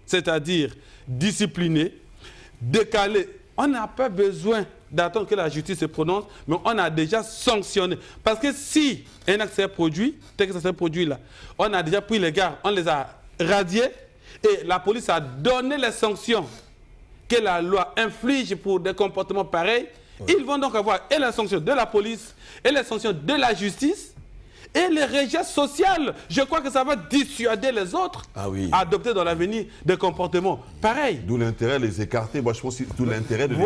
c'est-à-dire discipliner, décaler. On n'a pas besoin d'attendre que la justice se prononce, mais on a déjà sanctionné. Parce que si un acte s'est produit, tel que ça s'est produit là, on a déjà pris les gars, on les a radiés, et la police a donné les sanctions que la loi inflige pour des comportements pareils. Oui. Ils vont donc avoir et les sanctions de la police, et les sanctions de la justice, et les régions sociales. Je crois que ça va dissuader les autres à adopter dans l'avenir des comportements pareils. D'où l'intérêt de les écarter. Moi, je pense que c'est tout l'intérêt de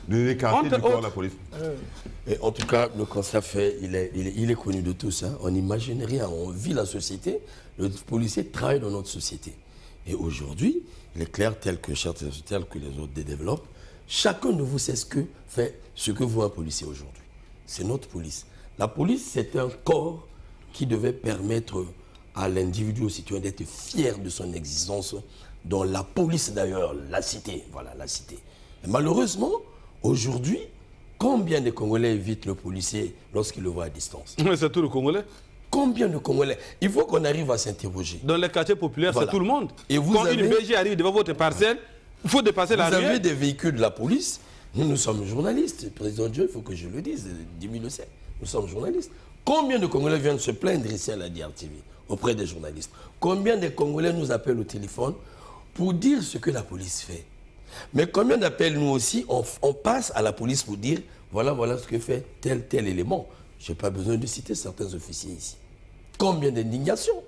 les écarter du corps de la police. Et en tout cas, le constat fait, il est connu de tous. Hein. On n'imagine rien. On vit la société. Le policier travaille dans notre société. Et aujourd'hui, il est clair, tel que les autres développent, chacun de vous sait ce que vaut un policier aujourd'hui. C'est notre police. La police, c'est un corps qui devait permettre à l'individu, au citoyen, d'être fier de son existence, dans la police d'ailleurs, la cité. Voilà, la cité. Et malheureusement, aujourd'hui, combien de Congolais évitent le policier lorsqu'ils le voient à distance? Mais c'est tout le Congolais. Combien de Congolais? Il faut qu'on arrive à s'interroger. Dans les quartiers populaires, voilà. C'est tout le monde. Et vous Quand une BG arrive devant votre parcelle, il faut dépasser la rue. Vous avez des véhicules de la police. Nous sommes journalistes. Président Dieu, il faut que je le dise. Dimi le sait. Nous sommes journalistes. Combien de Congolais viennent se plaindre ici à la DRTV auprès des journalistes? Combien de Congolais nous appellent au téléphone pour dire ce que la police fait? Mais combien d'appels nous aussi, on passe à la police pour dire voilà ce que fait tel élément. Je n'ai pas besoin de citer certains officiers ici. Combien d'indignations?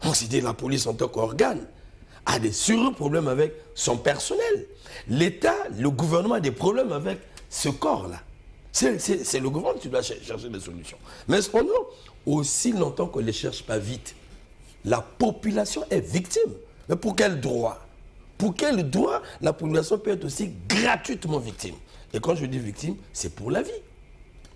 On s'est dit la police en tant qu'organe a des sérieux problèmes avec son personnel. L'État, le gouvernement a des problèmes avec ce corps-là. C'est le gouvernement qui doit chercher des solutions. Mais cependant, aussi longtemps qu'on ne les cherche pas vite, la population est victime. Mais pour quel droit? Pour quel droit la population peut être aussi gratuitement victime? Et quand je dis victime, c'est pour la vie.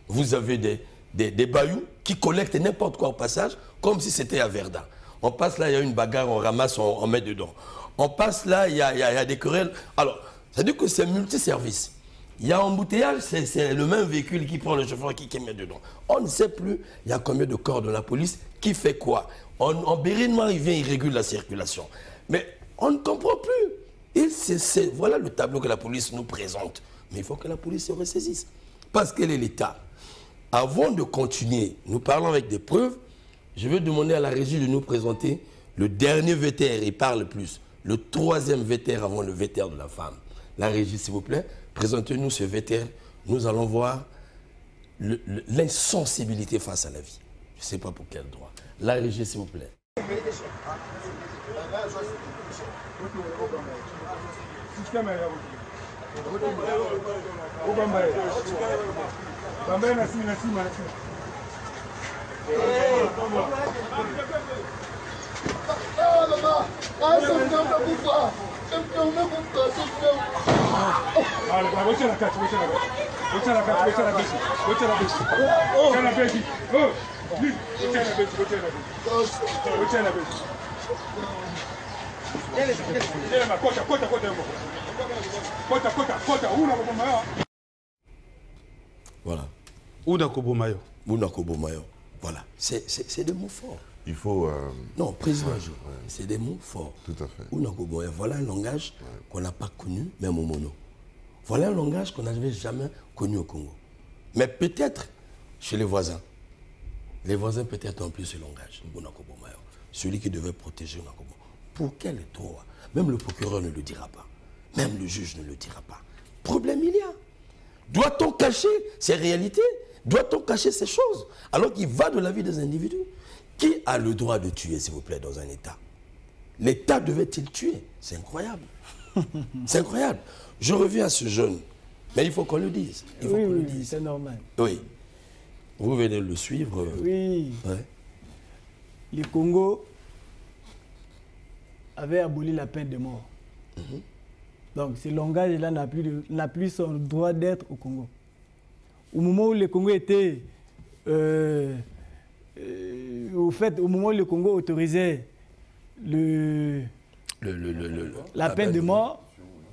Vous avez des bailloux qui collectent n'importe quoi au passage, comme si c'était à Verdun. On passe là, il y a une bagarre, on ramasse, on met dedans. On passe là, il y a des querelles. Alors, ça veut dire que c'est multiservice. Il y a embouteillage, c'est le même véhicule qui prend le chauffeur qui met dedans. On ne sait plus, il y a combien de corps de la police, qui fait quoi. En béret noir, il vient, il régule la circulation. Mais on ne comprend plus. Et voilà le tableau que la police nous présente. Mais il faut que la police se ressaisisse. Parce qu'elle est l'État. Avant de continuer, nous parlons avec des preuves. Je vais demander à la régie de nous présenter le dernier VTR, il parle plus. Le troisième VTR avant le VTR de la femme. La régie, s'il vous plaît, présentez-nous ce VTR. Nous allons voir l'insensibilité face à la vie. Je ne sais pas pour quel droit. La régie, s'il vous plaît. Voilà. Unakobomayo. Unakobomayo. Voilà. C'est des mots forts. Il faut... Non, président, c'est des mots forts. Tout à fait. Unakobomayo. Voilà un langage qu'on n'a pas connu, même au Mono. Voilà un langage qu'on n'avait jamais connu au Congo. Mais peut-être chez les voisins. Les voisins peut-être ont plus ce langage. Unakobomayo. Celui qui devait protéger Unakobomayo. Pour quel droit? Même le procureur ne le dira pas. Même le juge ne le dira pas. Problème il y a. Doit-on cacher ces réalités? Doit-on cacher ces choses? Alors qu'il va de la vie des individus. Qui a le droit de tuer, s'il vous plaît, dans un État? L'État devait-il tuer? C'est incroyable. C'est incroyable. Je reviens à ce jeune. Mais il faut qu'on le dise. Il faut qu'on le dise. C'est normal. Oui. Vous venez le suivre. Oui. Ouais. Le Congo avait aboli la peine de mort. Donc ce langage-là n'a plus son droit d'être au Congo. Au moment où le Congo était... au moment où le Congo autorisait la peine de mort,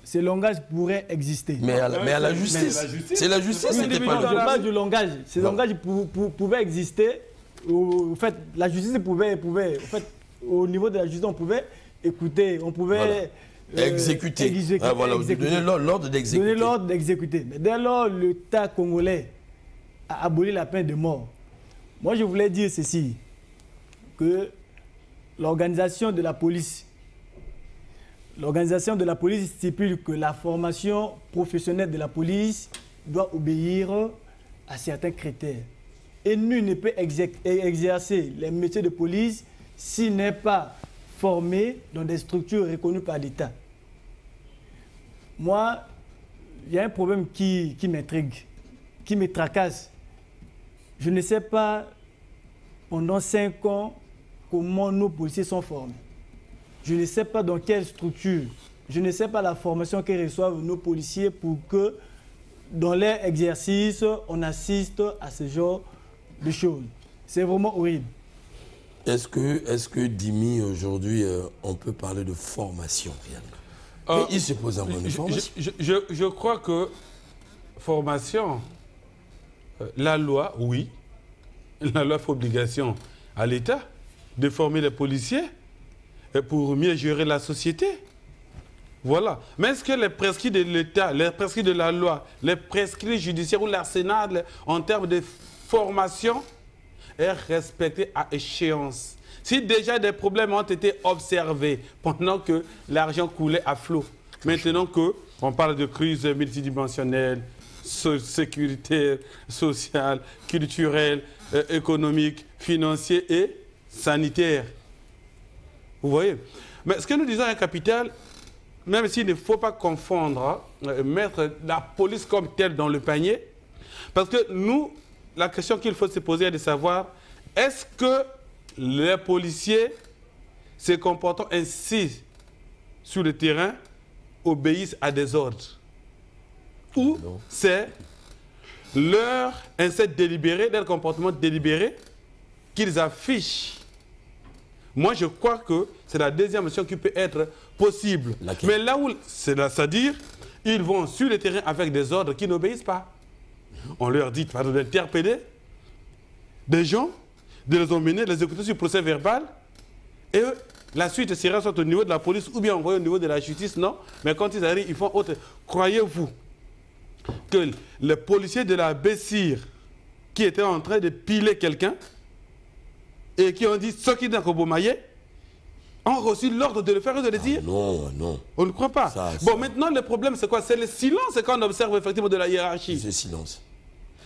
ce langage pourrait exister. Mais à la justice. C'est la justice, c'était pas le langage. Je parle du langage. Ce langage pouvait exister. En fait, la justice pouvait, en fait, au niveau de la justice, on pouvait écouter, on pouvait exécuter. Donner l'ordre d'exécuter. Donner l'ordre d'exécuter. Mais dès lors, l'État congolais a aboli la peine de mort. Moi, je voulais dire ceci, que l'organisation de la police stipule que la formation professionnelle de la police doit obéir à certains critères. Et nul ne peut exercer les métiers de police s'il n'est pas formé dans des structures reconnues par l'État. Moi, il y a un problème qui m'intrigue, qui me tracasse. Je ne sais pas, pendant 5 ans, comment nos policiers sont formés. Je ne sais pas dans quelle structure. Je ne sais pas la formation que reçoivent nos policiers pour que, dans leur exercice, on assiste à ce genre de choses. C'est vraiment horrible. Est-ce que Dimi, aujourd'hui, on peut parler de formation réellement? Il se pose un problème de formation. Je crois que formation, la loi, oui. La loi fait obligation à l'État de former les policiers pour mieux gérer la société. Voilà. Mais est-ce que les prescrits de l'État, les prescrits de la loi, les prescrits judiciaires ou l'arsenal en termes de formation est respecté à échéance? Si déjà des problèmes ont été observés pendant que l'argent coulait à flot, maintenant qu'on parle de crise multidimensionnelle, sécuritaire, sociale, culturelle, économique, financière et sanitaire. Vous voyez? Mais ce que nous disons à Capital, même s'il ne faut pas confondre, mettre la police comme telle dans le panier, parce que nous, la question qu'il faut se poser est de savoir, est-ce que les policiers se comportant ainsi sur le terrain obéissent à des ordres? Ou c'est leur inceste délibéré, leur comportement délibéré qu'ils affichent? Moi, je crois que c'est la deuxième option qui peut être possible. Laquelle? Mais là où, c'est-à-dire, ils vont sur le terrain avec des ordres qui n'obéissent pas. On leur dit d'interpeller des gens, de les emmener, de les écouter sur procès verbal, et la suite sera soit au niveau de la police ou bien envoyée au niveau de la justice, non. Mais quand ils arrivent, ils font autre. Croyez-vous que les policiers de la Bessire qui étaient en train de piler quelqu'un et qui ont dit ce qui est dans Kobomaye ont reçu l'ordre de le faire et de le dire? Non, non. On ne croit pas. Bon, maintenant, le problème, c'est quoi? C'est le silence qu'on observe effectivement de la hiérarchie. C'est le silence.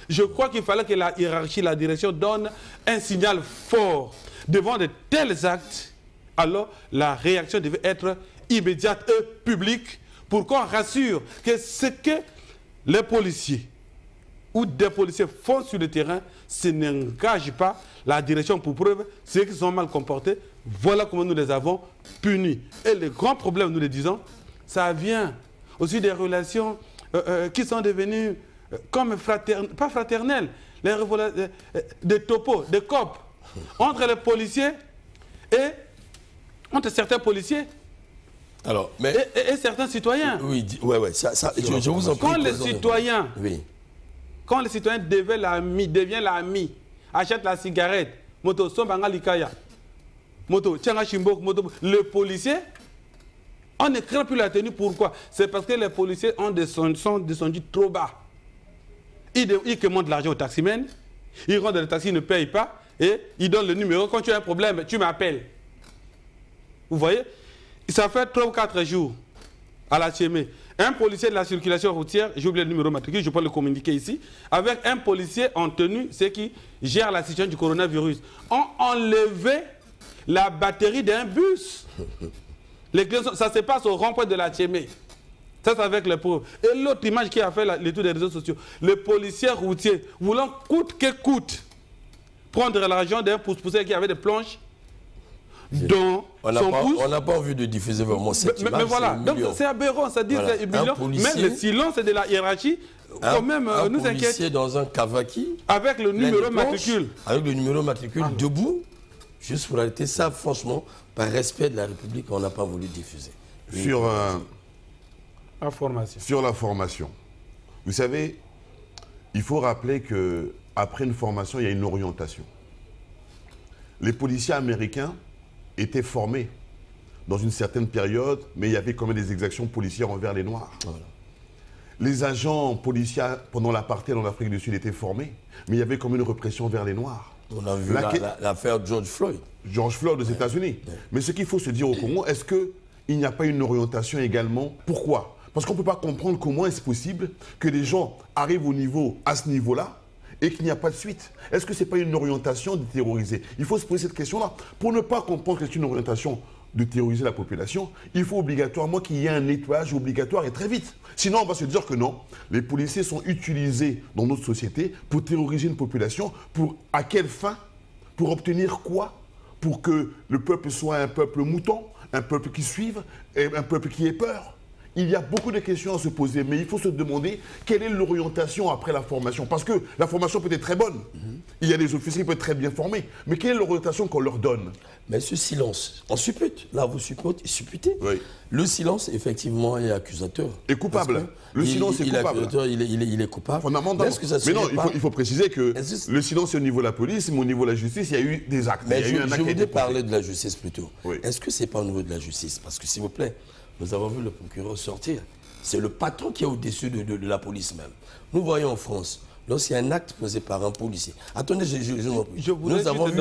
Je crois qu'il fallait que la hiérarchie, la direction donne un signal fort devant de tels actes. Alors, la réaction devait être immédiate et publique pour qu'on rassure que ce que les policiers ou des policiers font sur le terrain, ce n'engage pas la direction pour preuve, ceux qui sont mal comportés. Voilà comment nous les avons punis. Et le grand problème, nous le disons, ça vient aussi des relations qui sont devenues comme pas fraternelles, des topos, des copes entre les policiers et entre certains policiers. Alors, mais et certains citoyens. Oui, je vous en prie. Quand les citoyens deviennent l'ami, achètent la cigarette, moto, sombanga likaya, moto, tianga chimbok, moto, le policier, on ne craint plus la tenue. Pourquoi? C'est parce que les policiers sont descendus trop bas. Ils commandent l'argent au taximène, ils rentrent dans le taxi, ils ne payent pas, et ils donnent le numéro. Quand tu as un problème, tu m'appelles. Vous voyez? Ça fait 3 ou 4 jours à la Tchémé. Un policier de la circulation routière, j'ai oublié le numéro matricule, je peux le communiquer ici, avec un policier en tenue, c'est qui gère la situation du coronavirus, ont enlevé la batterie d'un bus. Les clients, ça se passe au rond-point de la Tchémé. Ça, c'est avec les pauvres. Et l'autre image qui a fait l'étude des réseaux sociaux, le policier routier, voulant coûte que coûte prendre l'argent d'un pouce-pousseur qui avait des planches dans son pouce. On n'a pas envie de diffuser vraiment cette image. Mais voilà, donc c'est aberrant, ça dit c'est humiliant. Même le silence de la hiérarchie, quand même, nous inquiète. Un policier dans un kavaki. Avec le numéro matricule. Avec le numéro matricule debout, juste pour arrêter ça, franchement, par respect de la République, on n'a pas voulu diffuser. Information. Sur la formation. Vous savez, il faut rappeler qu'après une formation, il y a une orientation. Les policiers américains étaient formés dans une certaine période, mais il y avait quand même des exactions policières envers les Noirs. Voilà. Les agents policiers pendant l'apartheid en Afrique du Sud étaient formés, mais il y avait quand même une répression vers les Noirs. On a vu l'affaire George Floyd. George Floyd aux États-Unis. Ouais. Mais ce qu'il faut se dire au Congo, est-ce qu'il n'y a pas une orientation également? Pourquoi? Parce qu'on ne peut pas comprendre comment est-ce possible que des gens arrivent à ce niveau-là, et qu'il n'y a pas de suite. Est-ce que ce n'est pas une orientation de terroriser? Il faut se poser cette question-là. Pour ne pas comprendre que c'est une orientation de terroriser la population, il faut obligatoirement qu'il y ait un nettoyage obligatoire et très vite. Sinon, on va se dire que non, les policiers sont utilisés dans notre société pour terroriser une population. À quelle fin? Pour obtenir quoi? Pour que le peuple soit un peuple mouton, un peuple qui suive, et un peuple qui ait peur. Il y a beaucoup de questions à se poser, mais il faut se demander quelle est l'orientation après la formation. Parce que la formation peut être très bonne. Il y a des officiers qui peuvent être très bien formés. Mais quelle est l'orientation qu'on leur donne? Mais ce silence, on suppute. Là, vous supputez. Oui. Le silence, effectivement, est accusateur. Et coupable. Le silence est coupable. Il est coupable. Fondamentalement. Mais non, il faut préciser que le silence est au niveau de la police, mais au niveau de la justice, il y a eu des actes. Mais je voulais parler de la justice plutôt. Oui. Est-ce que ce n'est pas au niveau de la justice? Parce que, s'il vous plaît, nous avons vu le procureur sortir. C'est le patron qui est au-dessus de la police même. Nous voyons en France, lorsqu'il y a un acte posé par un policier. Attendez, nous avons vu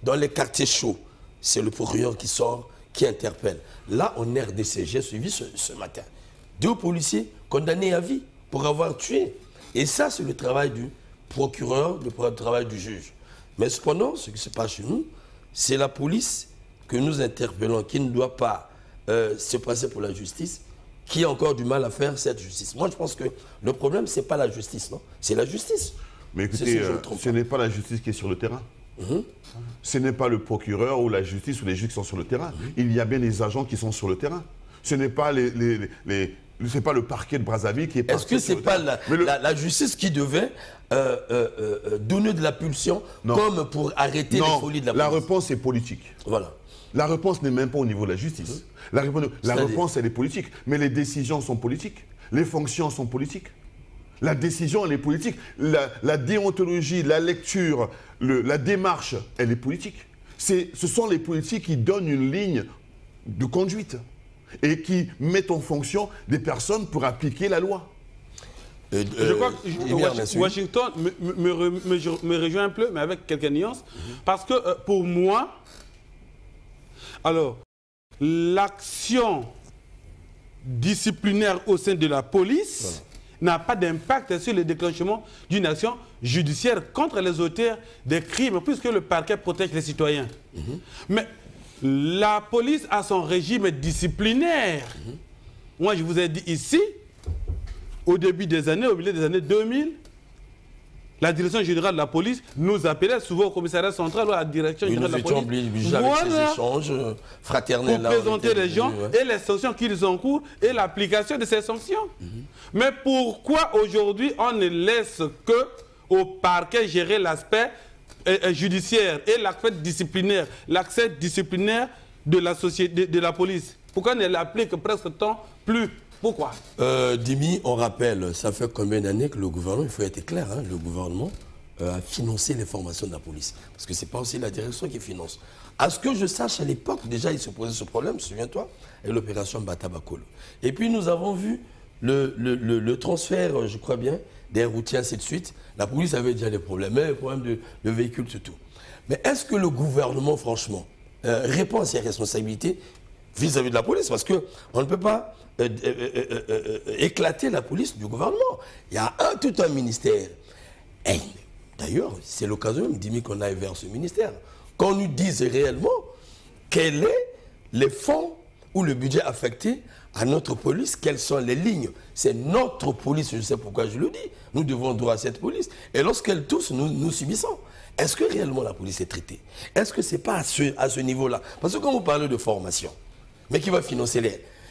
dans les quartiers chauds, c'est le procureur qui sort, qui interpelle. Là, en RDC, j'ai suivi ce matin 2 policiers condamnés à vie pour avoir tué. Et ça, c'est le travail du procureur, le travail du juge. Mais cependant, ce qui se passe chez nous, c'est la police que nous interpellons, qui ne doit pas se passer pour la justice, qui a encore du mal à faire cette justice. Moi, je pense que le problème, ce n'est pas la justice, non? C'est la justice. Mais écoutez, ce n'est pas la justice qui est sur le terrain. Ce n'est pas le procureur ou la justice ou les juges qui sont sur le terrain. Il y a bien des agents qui sont sur le terrain. Ce n'est pas c'est pas le parquet de Brazzaville qui est parti. Est-ce que ce n'est pas la justice qui devait donner de la pulsion comme pour arrêter les folies de la police? La réponse est politique. Voilà. La réponse n'est même pas au niveau de la justice. La réponse, elle est politique. Mais les décisions sont politiques. Les fonctions sont politiques. La décision, elle est politique. La déontologie, la lecture, la démarche, elle est politique. Ce sont les politiques qui donnent une ligne de conduite et qui mettent en fonction des personnes pour appliquer la loi. Je crois que Washington me rejoint un peu, mais avec quelques nuances. Parce que pour moi, alors, l'action disciplinaire au sein de la police n'a pas d'impact sur le déclenchement d'une action judiciaire contre les auteurs des crimes, puisque le parquet protège les citoyens. Mais la police a son régime disciplinaire. Moi, je vous ai dit ici, au début des années, au milieu des années 2000, la direction générale de la police nous appelait souvent au commissariat central ou à la direction générale de la police. Avec ces échanges fraternels. Pour présenter les gens et les sanctions qu'ils encourent et l'application de ces sanctions. Mais pourquoi aujourd'hui on ne laisse que au parquet gérer l'aspect judiciaire et l'aspect disciplinaire, l'accès disciplinaire de la société, de la police? Pourquoi on ne l'applique presque tant plus? Pourquoi? Dimi, on rappelle, ça fait combien d'années que le gouvernement, il faut être clair, hein, le gouvernement a financé les formations de la police. Parce que ce n'est pas aussi la direction qui finance. À ce que je sache, à l'époque, déjà, il se posait ce problème, souviens-toi, avec l'opération Batabakolo. Et puis, nous avons vu le transfert, je crois bien, des routiers, ainsi de suite. La police avait déjà des problèmes, mais les problèmes de véhicules, surtout. Mais est-ce que le gouvernement, franchement, répond à ses responsabilités vis-à-vis de la police? Parce qu'on ne peut pas éclater la police du gouvernement. Il y a tout un ministère. D'ailleurs, c'est l'occasion, Dimi, qu'on aille vers ce ministère. Qu'on nous dise réellement quels sont les fonds ou le budget affecté à notre police, quelles sont les lignes. C'est notre police, je sais pourquoi je le dis. Nous devons droit à cette police. Et lorsqu'elle tousse, nous subissons. Est-ce que réellement la police est traitée? Est-ce que ce n'est pas à ce niveau-là? Parce que quand vous parlez de formation, mais qui va financer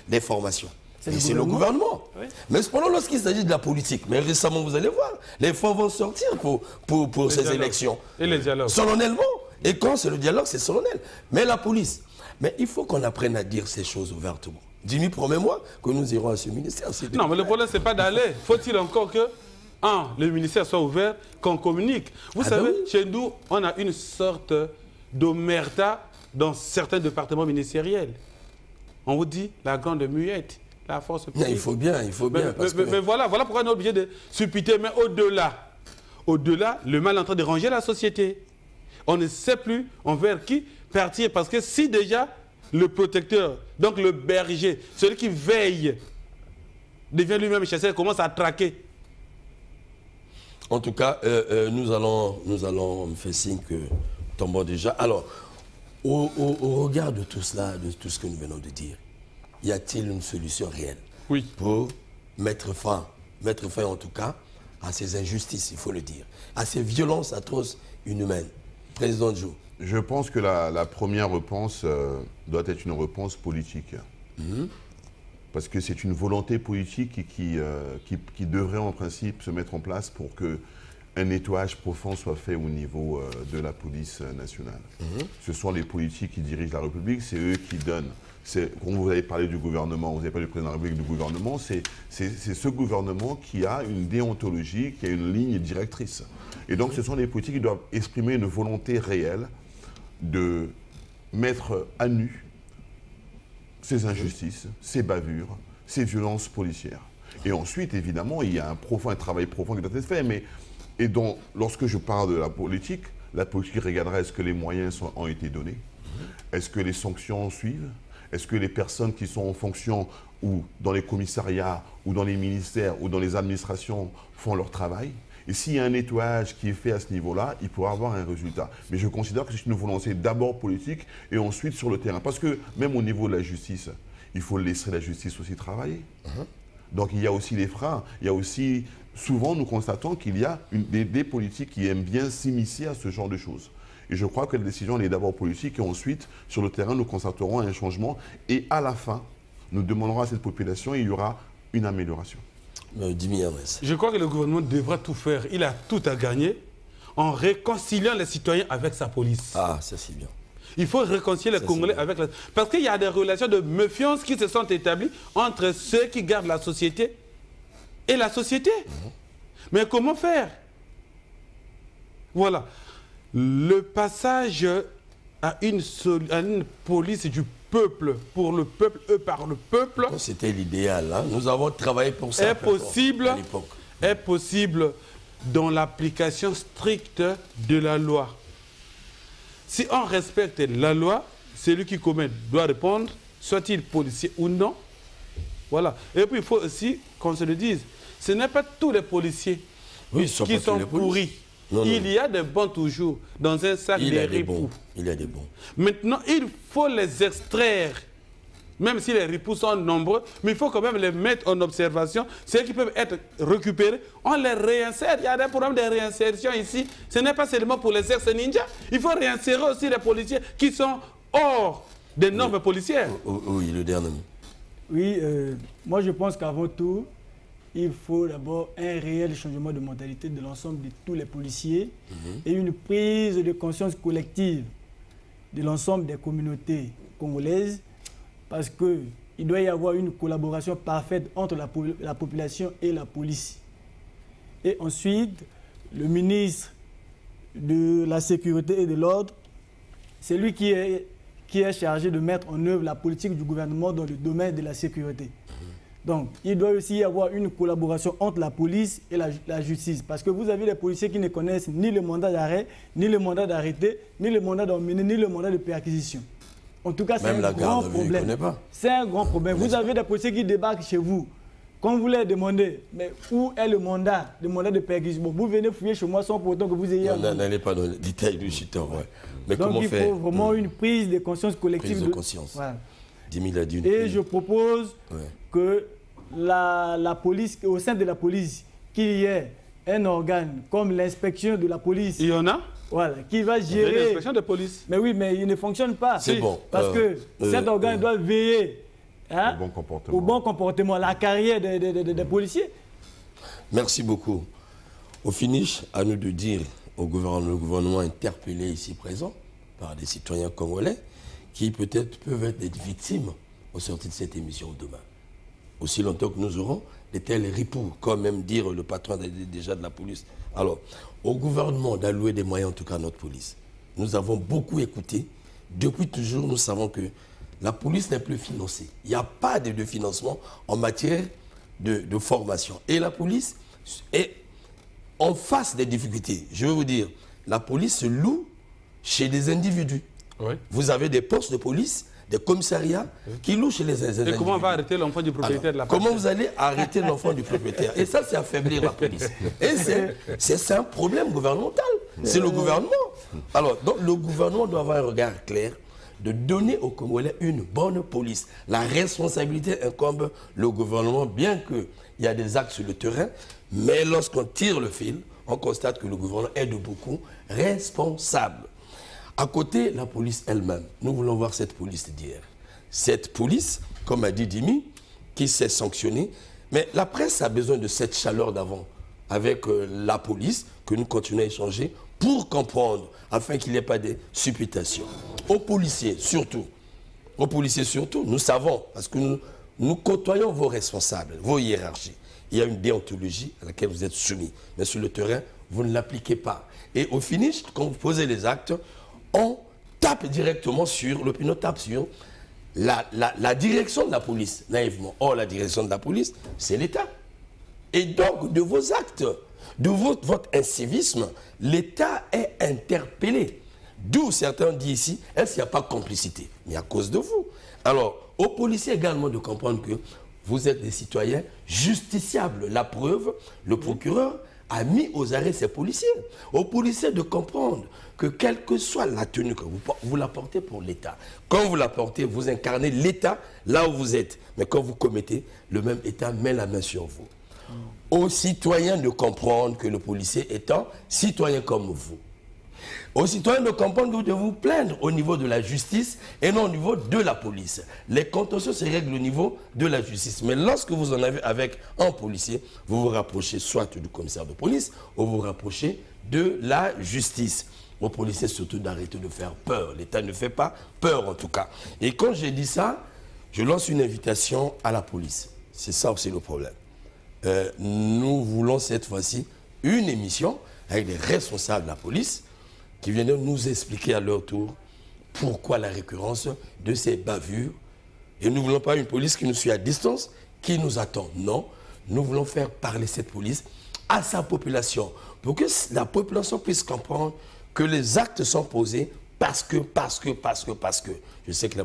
les formations? C'est le gouvernement. Oui. Mais cependant, lorsqu'il s'agit de la politique, mais récemment, vous allez voir, les fonds vont sortir pour ces élections. Et les dialogues. Solennellement. Et quand c'est le dialogue, c'est solennel. Mais la police, mais il faut qu'on apprenne à dire ces choses ouvertement. Jimmy, promets-moi que nous irons à ce ministère. Non, mais le problème, c'est pas d'aller. Faut-il encore que, le ministère soit ouvert, qu'on communique. Vous savez, chez nous, on a une sorte d'omerta dans certains départements ministériels. On vous dit la grande muette, la force publique. Il faut bien. Mais voilà pourquoi on est obligé de suppiter. Mais au-delà, le mal est en train de ranger la société. On ne sait plus envers qui partir. Parce que si déjà le protecteur, donc le berger, celui qui veille, devient lui-même chasseur, commence à traquer. En tout cas, nous allons faire signe que tombons déjà. Alors, au regard de tout cela, de tout ce que nous venons de dire, y a-t-il une solution réelle pour mettre fin en tout cas à ces injustices, il faut le dire, à ces violences atroces inhumaines? Président Djou. Je pense que la première réponse doit être une réponse politique. Parce que c'est une volonté politique qui devrait en principe se mettre en place pour qu'un nettoyage profond soit fait au niveau de la police nationale. Ce sont les politiques qui dirigent la République, c'est eux qui donnent. Quand vous avez parlé du gouvernement, vous avez parlé du président de la République, du gouvernement, c'est ce gouvernement qui a une déontologie, qui a une ligne directrice. Et donc ce sont les politiques qui doivent exprimer une volonté réelle de mettre à nu ces injustices, ces bavures, ces violences policières. Et ensuite, évidemment, il y a un travail profond qui doit être fait. Lorsque je parle de la politique regardera est-ce que les moyens ont été donnés, est-ce que les sanctions suivent, est-ce que les personnes qui sont en fonction ou dans les commissariats ou dans les ministères ou dans les administrations font leur travail. Et s'il y a un nettoyage qui est fait à ce niveau-là, il pourra avoir un résultat. Mais je considère que c'est une volonté d'abord politique et ensuite sur le terrain. Parce que même au niveau de la justice, il faut laisser la justice aussi travailler. Donc il y a aussi des freins. Il y a aussi, souvent nous constatons qu'il y a des politiques qui aiment bien s'immiscer à ce genre de choses. Et je crois que la décision elle est d'abord politique et ensuite, sur le terrain, nous constaterons un changement. Et à la fin, nous demanderons à cette population et il y aura une amélioration. Je crois que le gouvernement devra tout faire. Il a tout à gagner en réconciliant les citoyens avec sa police. Ah, ça c'est bien. Il faut réconcilier les Congolais avec la... Parce qu'il y a des relations de méfiance qui se sont établies entre ceux qui gardent la société et la société. Mais comment faire? Voilà. Le passage à une police du peuple, pour le peuple, par le peuple. C'était l'idéal. Hein? Nous avons travaillé pour ça. Est possible dans l'application stricte de la loi. Si on respecte la loi, celui qui commet doit répondre, soit-il policier ou non. Voilà. Et puis il faut aussi qu'on se le dise, ce n'est pas tous les policiers qui sont pourris. Il y a des bons toujours dans un sac de ripoux. Il y a des bons. Maintenant, il faut les extraire. Même si les ripoux sont nombreux, mais il faut quand même les mettre en observation. Ceux qui peuvent être récupérés, on les réinsère. Il y a des problèmes de réinsertion ici. Ce n'est pas seulement pour les ex-ninjas. Il faut réinsérer aussi les policiers qui sont hors des normes policières. Oui, le dernier. Oui, moi je pense qu'avant tout, il faut d'abord un réel changement de mentalité de l'ensemble de tous les policiers et une prise de conscience collective de l'ensemble des communautés congolaises parce qu'il doit y avoir une collaboration parfaite entre la population et la police. Et ensuite, le ministre de la Sécurité et de l'Ordre, c'est lui qui est chargé de mettre en œuvre la politique du gouvernement dans le domaine de la sécurité. Donc, il doit aussi y avoir une collaboration entre la police et la justice. Parce que vous avez des policiers qui ne connaissent ni le mandat d'arrêt, ni le mandat d'arrêter, ni le mandat d'emmener, ni le mandat de perquisition. En tout cas, c'est un grand problème. C'est un grand problème. Vous avez des policiers qui débarquent chez vous. Quand vous leur demandez, mais où est le mandat de perquisition? Bon, vous venez fouiller chez moi sans pour autant que vous ayez... Non, n'allez pas dans le détail du chuteur. Ouais. Mais donc, comment il faut vraiment une prise de conscience collective. Prise de conscience. Voilà. Et je propose que la police, au sein de la police, qu'il y ait un organe comme l'inspection de la police. Il y en a? Voilà, qui va gérer... L'inspection de police. Mais oui, mais il ne fonctionne pas. C'est bon. Parce que cet organe doit veiller au bon comportement, la carrière des policiers. Merci beaucoup. Au finish, à nous de dire au gouvernement, le gouvernement interpellé ici présent par des citoyens congolais qui peut-être peuvent être des victimes au sortir de cette émission demain. Aussi longtemps que nous aurons de tels ripoux, comme même dire le patron déjà de la police. Alors, au gouvernement d'allouer des moyens, en tout cas à notre police. Nous avons beaucoup écouté. Depuis toujours, nous savons que la police n'est plus financée. Il n'y a pas de financement en matière de formation. Et la police est en face des difficultés. Je veux vous dire, la police se loue chez des individus. Oui. Vous avez des postes de police, des commissariats qui louent chez les individus. Et comment on va arrêter l'enfant du propriétaire de la police? Comment vous allez arrêter l'enfant du propriétaire? Et ça, c'est affaiblir la police. Et c'est un problème gouvernemental. C'est le gouvernement. Alors, donc, le gouvernement doit avoir un regard clair de donner aux Congolais une bonne police. La responsabilité incombe le gouvernement, bien qu'il y a des actes sur le terrain, mais lorsqu'on tire le fil, on constate que le gouvernement est de beaucoup responsable. À côté, la police elle-même. Nous voulons voir cette police d'hier. Cette police, comme a dit Dimi, qui s'est sanctionnée. Mais la presse a besoin de cette chaleur d'avant avec la police, que nous continuons à échanger pour comprendre, afin qu'il n'y ait pas de supputations. Aux policiers surtout, nous savons, parce que nous côtoyons vos responsables, vos hiérarchies. Il y a une déontologie à laquelle vous êtes soumis. Mais sur le terrain, vous ne l'appliquez pas. Et au finish, quand vous posez les actes, on tape directement sur, l'opinion tape sur la direction de la police, naïvement. Or, la direction de la police, c'est l'État. Et donc, de vos actes, de votre incivisme, l'État est interpellé. D'où certains disent ici, est-ce qu'il n'y a pas de complicité? Mais à cause de vous. Alors, aux policiers également de comprendre que vous êtes des citoyens justiciables. La preuve, le procureur a mis aux arrêts ces policiers. Aux policiers de comprendre que quelle que soit la tenue que vous la portez pour l'État. Quand vous la portez, vous incarnez l'État là où vous êtes. Mais quand vous commettez, le même État met la main sur vous. Aux citoyens de comprendre que le policier est un citoyen comme vous. Aux citoyens de comprendre que vous devez vous plaindre au niveau de la justice et non au niveau de la police. Les contentieux se règlent au niveau de la justice. Mais lorsque vous en avez avec un policier, vous vous rapprochez soit du commissaire de police ou vous vous rapprochez de la justice. Aux policiers surtout d'arrêter de faire peur. L'État ne fait pas peur en tout cas. Et quand j'ai dit ça, je lance une invitation à la police. C'est ça aussi le problème. Nous voulons cette fois-ci une émission avec des responsables de la police qui viennent nous expliquer à leur tour pourquoi la récurrence de ces bavures. Et nous ne voulons pas une police qui nous suit à distance, qui nous attend. Non, nous voulons faire parler cette police à sa population, pour que la population puisse comprendre que les actes sont posés parce que. Je sais que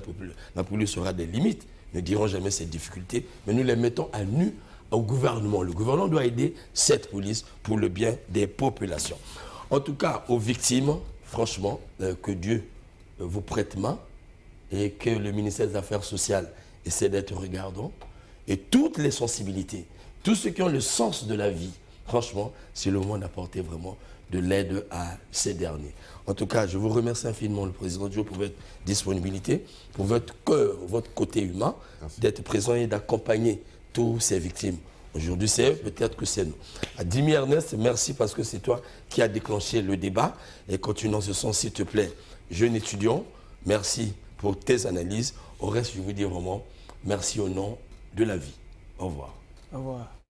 la police aura des limites, ne diront jamais ces difficultés, mais nous les mettons à nu au gouvernement. Le gouvernement doit aider cette police pour le bien des populations. En tout cas, aux victimes, franchement, que Dieu vous prête main et que le ministère des Affaires sociales essaie d'être regardant. Et toutes les sensibilités, tous ceux qui ont le sens de la vie, franchement, c'est le moment d'apporter vraiment de l'aide à ces derniers. En tout cas, je vous remercie infiniment, le président Dieu, pour votre disponibilité, pour votre cœur, votre côté humain, d'être présent et d'accompagner tous ces victimes. Aujourd'hui, c'est eux, peut-être que c'est nous. À Dimi Ernest, merci parce que c'est toi qui as déclenché le débat. Et continue dans ce sens, s'il te plaît. Jeune étudiant, merci pour tes analyses. Au reste, je veux dire vraiment merci au nom de la vie. Au revoir. Au revoir.